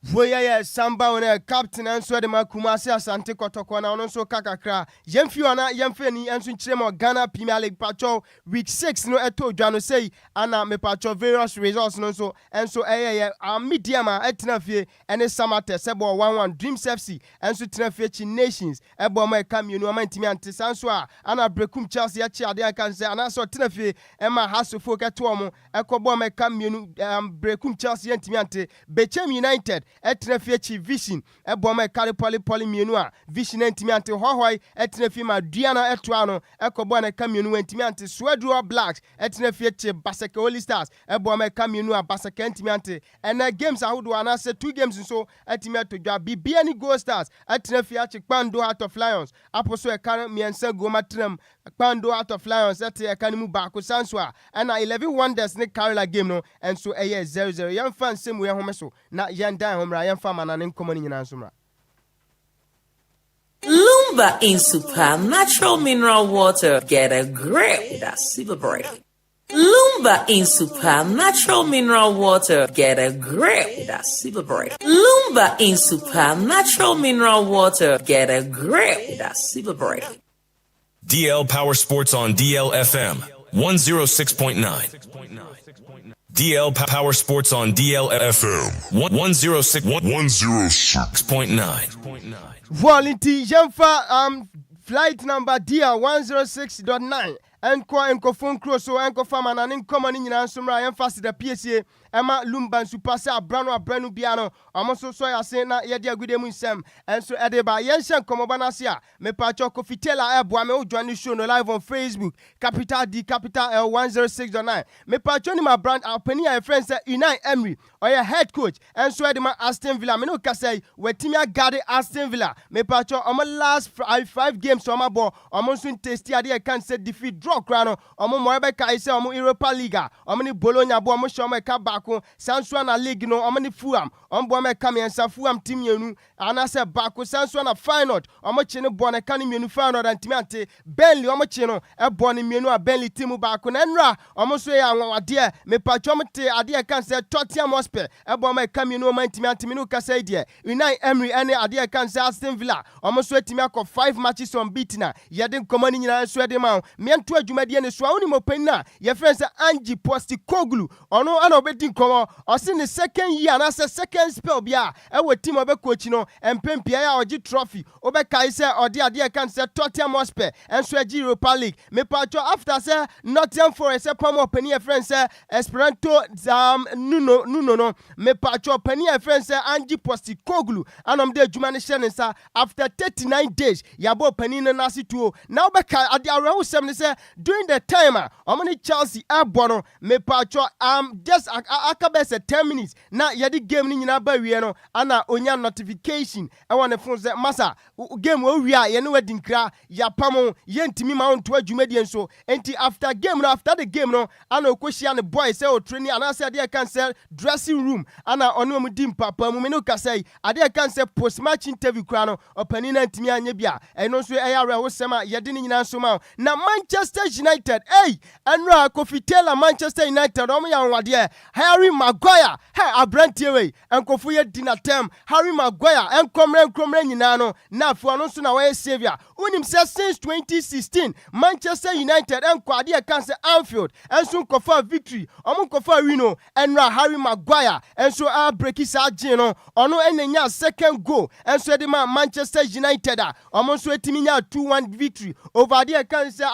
Voya Samba on captain and so the Kumasi Asante Kotoko na onso kakakra. Yemfiona yemfeni and Sunchemo Ghana Premier League Pacho week 6 no eto Jano say ana me Pacho various results no so and so mediama etinafie and Samate Sebo 1-1 Dreams FC and so tinafie Nations ebo ma kamio no amantimi antesanso a ana brekum Chelsea ya chi ade kan say ana so tinafie ema hasofo keto mo ekobo ma kamio no brekum Chelsea antimi ante Bechem United etrefie Vision eboma kare poli mienu a Vision ntimi ante hohoi etrefie ma Diana etuano ekobo na kamienu ntimi ante Swedru Blacks etrefie Baseke Holy Stars eboma kamienu a Baseke ntimi ante ena games ahodo ana se 2 games so etimi atodwa bibia ni Gold Stars etrefie Kpando Heart of Lions aposo ekare miensa go matram Kpando Heart of Lions ete ekane mu ba ko sanso a ena 11 Wonders ne Carla game no enso 0-0 yan fan semu yan homeso na yan dan homra yan fa manane nkomo ni nyina nsomra. Lumba in super natural mineral water. Get a grip with that super break. Lumba in super natural mineral water. Get a grip with that super break. Lumba in super natural mineral water. Get a grip with that super break. DL Power Sports on DLFM 106.9. DL Power Sports on DLFM 106.9. Volunteer Jamfa flight number DL 106.9. Enko phone cross so enko fama na nkoma ni nyina nsomra yem fast the PSA ema Lumba nsupase abranu biano amoso so ya se na ye dia gude mu nsem enso edeba yen hye nkomoba na se a me pacho kofitela eboa me odwane show no live on Facebook capital D capital L 106.9 me pacho ni my brand apani a friend say Unai Emery oya head coach enso edema Aston Villa me no ka say wetimi agade Aston Villa me pacho omo last 5 games so ma bo omo so tasty ade e kan say defeat draw draw krano omo mo ebe kai se omo Europa League omo ni Bologna bo omo shomo ka bako sanso na league no omo ni Fulham omo bo me ka miensa Fulham team yenu ana se bako sanso na final omo chi ne bo na ka ni mienu final dan timi ante Burnley omo chi no e bo ni mienu a Burnley team bako na nra omo so ya anwade me pa chom te ade kan se Tottenham Hotspur e bo me ka mienu o man timi ante mienu ka se die Unai Emery ene ade kan se Aston Villa omo so timi akọ 5 matches unbeaten yɛde nkɔmɔ ni nyina so de ma miento adwumadie ne so awoni mo panina ye friend say Angie Postecoglou ɔno ana obedi nkɔmɔ ɔse ne second year na se second spell bia ɛwɔ team obe coach no empempia ya ɔgi trophy obekai say ɔde ade kan say Tottenham Hotspur enso agi Europa League me pacho after say Nottingham Forest say pamo pani ye friend say Esperanto nuno no me pacho pani ye friend say Angie Postecoglou anom de adwuma ne hye ne sa after 39 days yabo pani no nasi tuo now beka ade arewo sem ne say during the time omoni Chelsea abono me pacho just akabese 10 minutes na yedi game ni nyina ba wie no ana onya notification e won phone say masa game wo wie ye ne wadi nkra ya pamo ye ntimi ma onto adwumadi enso enti after the game no ana okohia ne boy say o training ana say ade kan say dressing room ana ono mu dim papa mu me no ka say ade kan say post match interview kra no opani na ntimi anya bia eno so eya wo sema yedi ni nyina so ma na Manchester United enra Kofi Taylor Manchester United omo ya nwade Harry Maguire abrantie we enkofu ye dinatem Harry Maguire enkomre nyina no na afu no so na we savior unim say since 2016 Manchester United enkwade kan say Anfield enso nkofa victory omo nkofa wino enra Harry Maguire enso breaki sa agye no ono enenya second goal enso de ma Manchester United omo so etimi nya 2-1 victory over there can say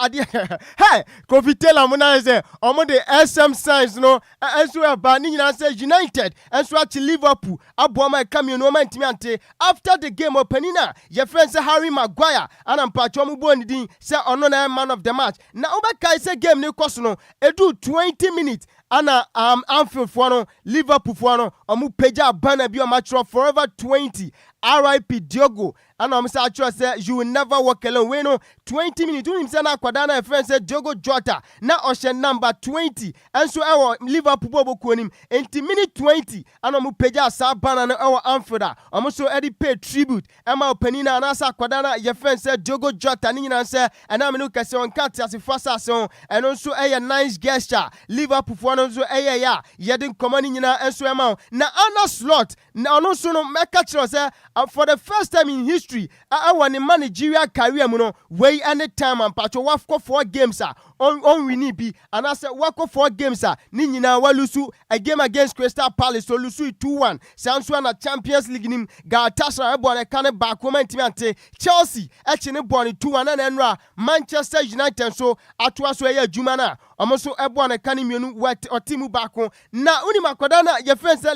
hey Kofi Taylor muna say omo the SM signs no enso aba ni nyina say United enso actually Liverpool abo ma come no man timi ante after the game openina your friend say Harry Maguire and ampacho mu bo ndin say ono na man of the match na obeka say game ne koso no edu 20 minutes ana Anfield for no Liverpool for no omu peja banner bi o match forever 20 RIP Diogo and I'm say you will never walk alone. We know 20 minutes. You say na kwadana a friend said Diogo Jota na ocean number 20 and so our Liverpool bobo kunim enti minute 20 and omu peja sa banner na our Anfield omu so edi pay tribute ema openina and asa kwadana your friend said Diogo Jota ni nyina say and am no kase on cat as fasa so and also a nice gesture Liverpool for no so ya yedin komani nyina enso ema na ana slot na ono so no meka chiro say for the first time in history I want a managerial career muno way any time and patcho wafko 4 games on winni bi and I said wako 4 games ni nyina walusu a game against Crystal Palace so lusu 2-1 sanso na Champions League nim Galatasaray ebo na kan back woman team ante Chelsea ne born 2-1 na enra Manchester United so atwa so ya adwuma na omo so ebo na kan mienu wat otimu back na uni makoda na ye friend say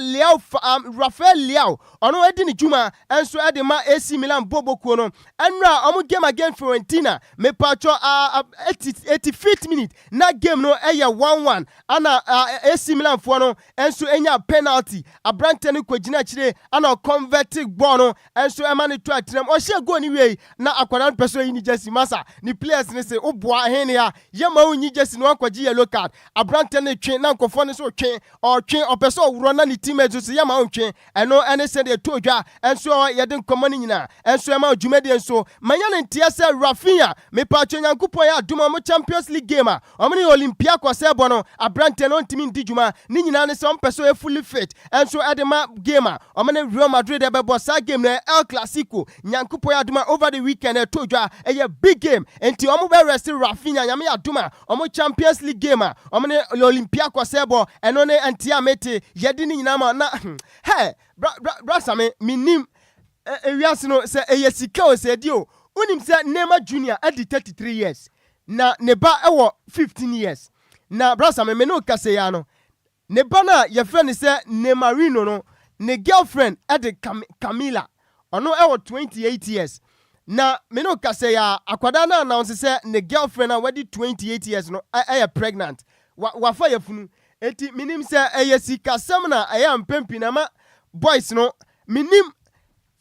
Rafael Leao ono edi ni dwuma enso edi ma AC Milan bobo ko no enra omo game against Fiorentina me pacho 85th minute na game no 1-1 ana AC Milan fo no enso enya penalty abrante no kwagina kire ana converting ball no enso ema ne to atrem o hye go ni wei na akwara peso yi ni Jesse Massa ni players ne say oboa hen ya yema unyi Jesse no akwaji yellow card abrante ne twen na nkofo ne so twen o peso wuro na ni teammate so yema untwen eno ene se de to dwa enso yede nkomo ni nyina enso ema adwumade enso manya ne ntia se Rafinha me pa Nyankopon ya aduma mo Champions League game omni Olympiacos ebo no abrante no ntimi ndijuma ni nyina ne se on peso e fully fit enso edema game omne Real Madrid e bebo sa game na El Clasico Nyankopon ya aduma over the weekend e to dwa e big game enti omo be rest Rafinha nyame aduma omo Champions League game omne Olympiacos ebo eno ne antia mete yedi ni nyina ma na hey bra same minim ewiase no se eyesika o se dio unim se Neymar Junior at 33 years na neba ewo 15 years na bra same me no kase ya no neba na ye friend se Neymarino no ne girlfriend at Camila ono ewo 28 years na me no kase ya akwada na announce se ne girlfriend na wedi 28 years no pregnant wafa yefunu eti minim se eyesika sam na mpempi na ma boys no minim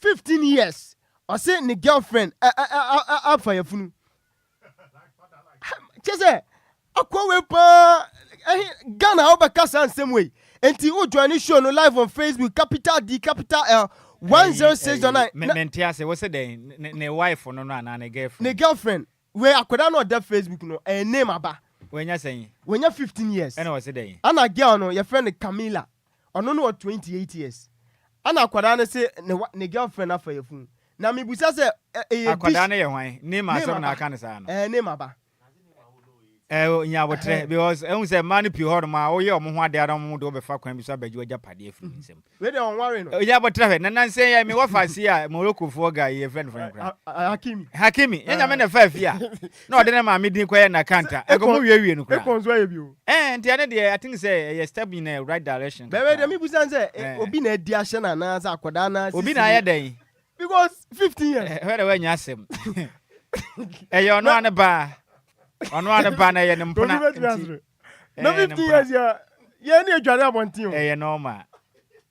15 years or say ni girlfriend afa yafunu chese we pa Ghana obekasa nsem we. Enti o join show no live on Facebook capital D capital L 106.9. Mentia say what's the ne wife no na ne girlfriend. Ne girlfriend we akoda no that Facebook no name aba. When you saying? When you 15 years. And what's the day? And a girl no your friend Camila. Ono no 28 years. And akoda no say ne girlfriend afa your phone. Na me busa say akoda no ye hwan. Name asem na aka ne sa no. Name aba. Nyabotre because say man pi ho ma wo ye omo ho ade adam mo do be fa kwan bi so abaju agya pade afiri nsem. We dey on worry no. Nyabotre na nan say ya me wo fa si a Morocco fo guy ye friend Hakimi enya me na fa afia na ode na ma me din koye na kanta ego mo wie no kura ekonzo ye bi o ntia ne de I think say you step in the right direction be we dey me busan say obi na adi ahye na na za akoda na obi na ye den because 15 years where we nya asem eyo no ane ba ono ane ba na ye mpona no 15 years ya ye na adware abontin o ye no ma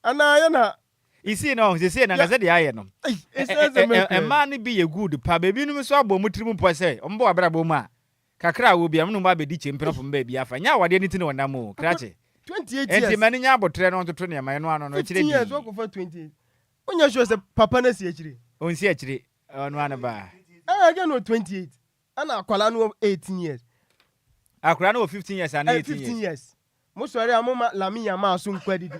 ana ye na isi no ze say na gaze de aye no e man bi ye good pa baby no so abom trimu po say ombo abra bom a kakra wo bia mno ba bedi chempena fo mba bia fa nya wade ni tini wonam o krache 28 years enti mani nya abotre no ntoto ne man no ano no chire 15 years wo ko fa 28 onya sure say papa na si achire onsi achire ono ane ba again no 28 ana akwala no 18 years akwala no 15 years and 15 years mo sori amoma lami yama aso nkwadidi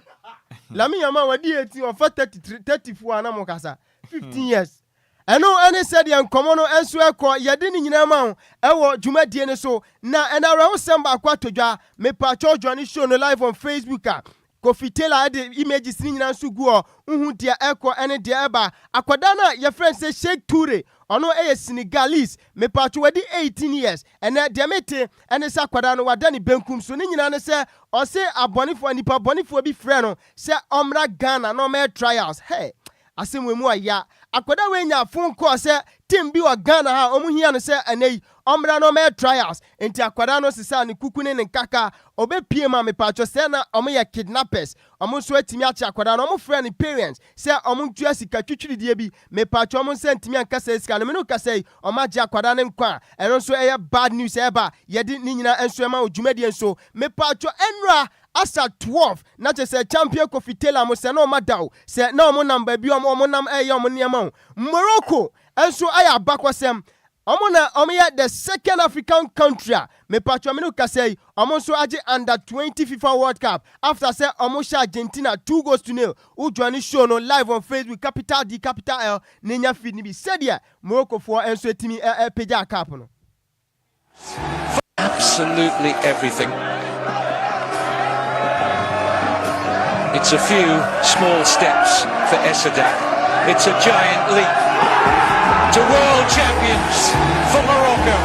lami yama wadi 18 of 34 ana mo kasa 15 years eno ene said yan komono enso ekọ yede ni nyina ma ewo dwumadie ne so na enara ho samba akwa todwa me pa chojo ni show no live on Facebook a Kofi Taylor de images ni nyina nso gu o uhu dia ekọ ene dia eba akwada na your friend say Sheikh Toure ono Senegalese me pa cho wadi 18 years ene dia mete ene sa akwada no wada ni benkum so ni nyina ne se o se abonifo nipa bonifo bi frɛ no se omra Ghana no me trials hey asemwe mu aya akwada we nya phone call say team bi wa Ghana ha omu hia no say anei omra no me trials enti akwada no sisa ne kuku ne nkaka obepie ma me pacho say na omu ye kidnappers omu so atimi achi akwada no omu frɛ ne parents say omu ntua sika twitwiridie bi me pacho omu say ntimi anka say sika no me no ka say omu agi akwada ne nkwa eno so eye bad news eba yedi ni nyina enso ema odwumadie enso me pacho enra asa 12 na che say champion Kofi Taylor mo say no madao say na omo number bi omo nam omo niam Morocco enso aya bakwasem omo ya the second African country me patcho me no ka say omo so age under 20 FIFA World Cup after say omo sha Argentina 2-0 u join show no live on Facebook capital D capital L nenya feed ni bi said ya Morocco for enso etimi peja cap no absolutely everything. It's a few small steps for Esadak. It's a giant leap to world champions for Morocco.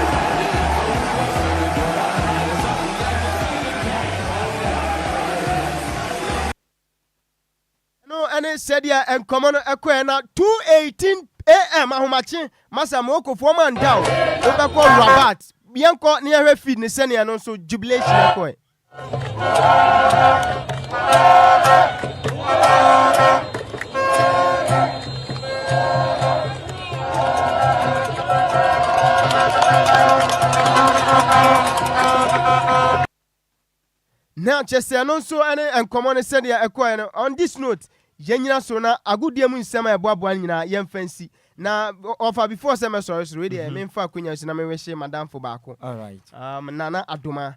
No, and it said yeah, and come on, na 2:18 a.m. Ahomachi, Masa Morocco for man down. Over call Rabat. Bianco near her feed, Nisenia, and also jubilation. Now, just say no so and common said on this note, Yenina Sona, a good dear moon summer boabwanina, young fancy. Now, offer before summer sorrows, ready, I mean, for Queen, and I may say Madame Fobacco. All right. Nana Adoma,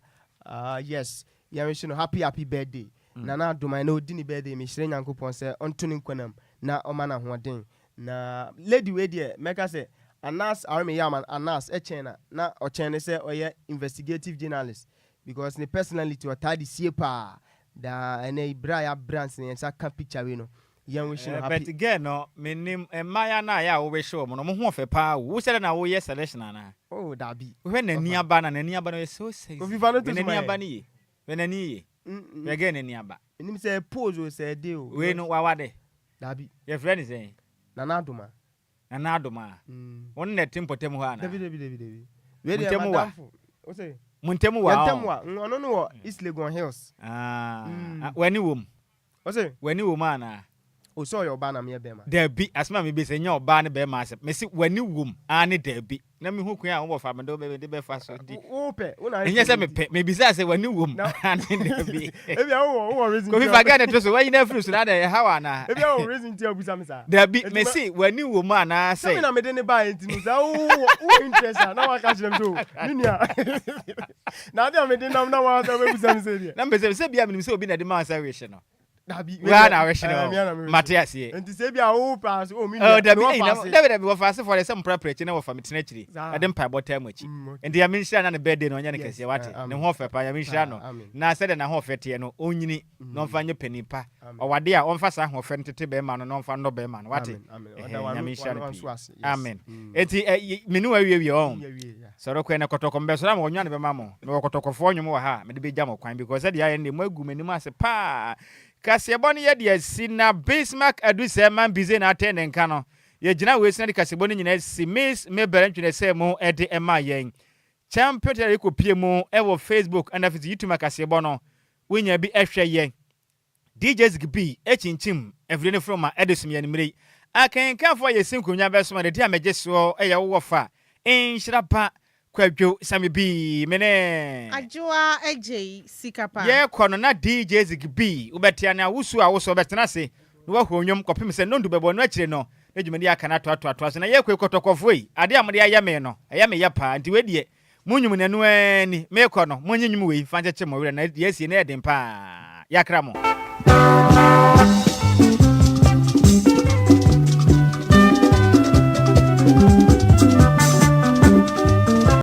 yes, Yamission, happy birthday. Nana Adoma, no dinny birthday, Miss Renanko Ponce, on tuning Quenam, na Omana Huadin. Na Lady Wadia, make us say, Anas Army Yaman, Anas, Echena, na Ochene say, or ye investigative journalist. Because ne personally to a tidy siepa da ene Ibraya brands ne nsa ka picture we no yan we show happy but again no me nim emaya na ya wo we show mo no mo ho fe pa wo se na wo ye selection na oh da bi we na ni aba no so say ko viva no to ni aba ni we na ni we again ni aba nim say pose o say dey o we no wa wade da bi your friend say nana adoma won na timpotem ho ana David we dey madam o say Muntemu wa no East Legon Hills wani wom o say wani wom ana O so your ba na me be ma. There be asma me be say nya oba ne be ma asem. Me si wani wom ane there be. Na me hu kwan a wo fa me do be fa so di. O pe, una. Enye say me pe, me be say wani wom ane there be. E bia wo reason. Ko fi fa ga to so why na free so na dey how ana. E bia wo reason ti abusa me sa. There be me si wani wom ana say. Me na me de ne ba enti no sa wo interest na wa ka chere me so. Ninia. Na dey me de nam na wa sa be busa me say dia. Na me say bia me say obi na de ma say wish no. We are now wishing Matthias here. And to say be a pass. Oh, me. David was fast for some preparation for me tonight. I didn't pay about time much. And the Amishan and the bed in on Yannick, what? And Hoffer, Payamishano. Now said and a Hoffer, no, only non find your penny pa. Or what dear on fast and Hoffer to Beman and non found no Beman. What? Amen. It's Minua your own. So, when a cotocom besram or Yan Bemamo, no cotocophonium or ha, maybe Jamo Quine, because at the end the Mogum and Massa pa. Kaseboni ye de sina Bismarck adu se man bize na attend en kano ye gina we sina de kaseboni nyina si miss me berantwe se mo e de ema yen champion tele ko pie mo e wo Facebook and afiti YouTube kasebono we nya bi ehwe yen DJs gibi e chinchim every ne from ma edesum ye nimre akenka fo ye sinkonya be so ma de dia meje so e ye wo fa Nhyiraba Kwadwo Sammy B mene Adjoa Agyei Sikapa ye kono na DJ Zigby ubetia na wusu a wuso betena se no wa hwonyom kopim se nondu bebo no akire no edwumadi aka na to na ye kwekotokofo yi ade amde ayame no ayame ya pa nti wedie munyum nanu ani me kono munyinyum we fancheche mo wure na ye sie na edem pa yakra mo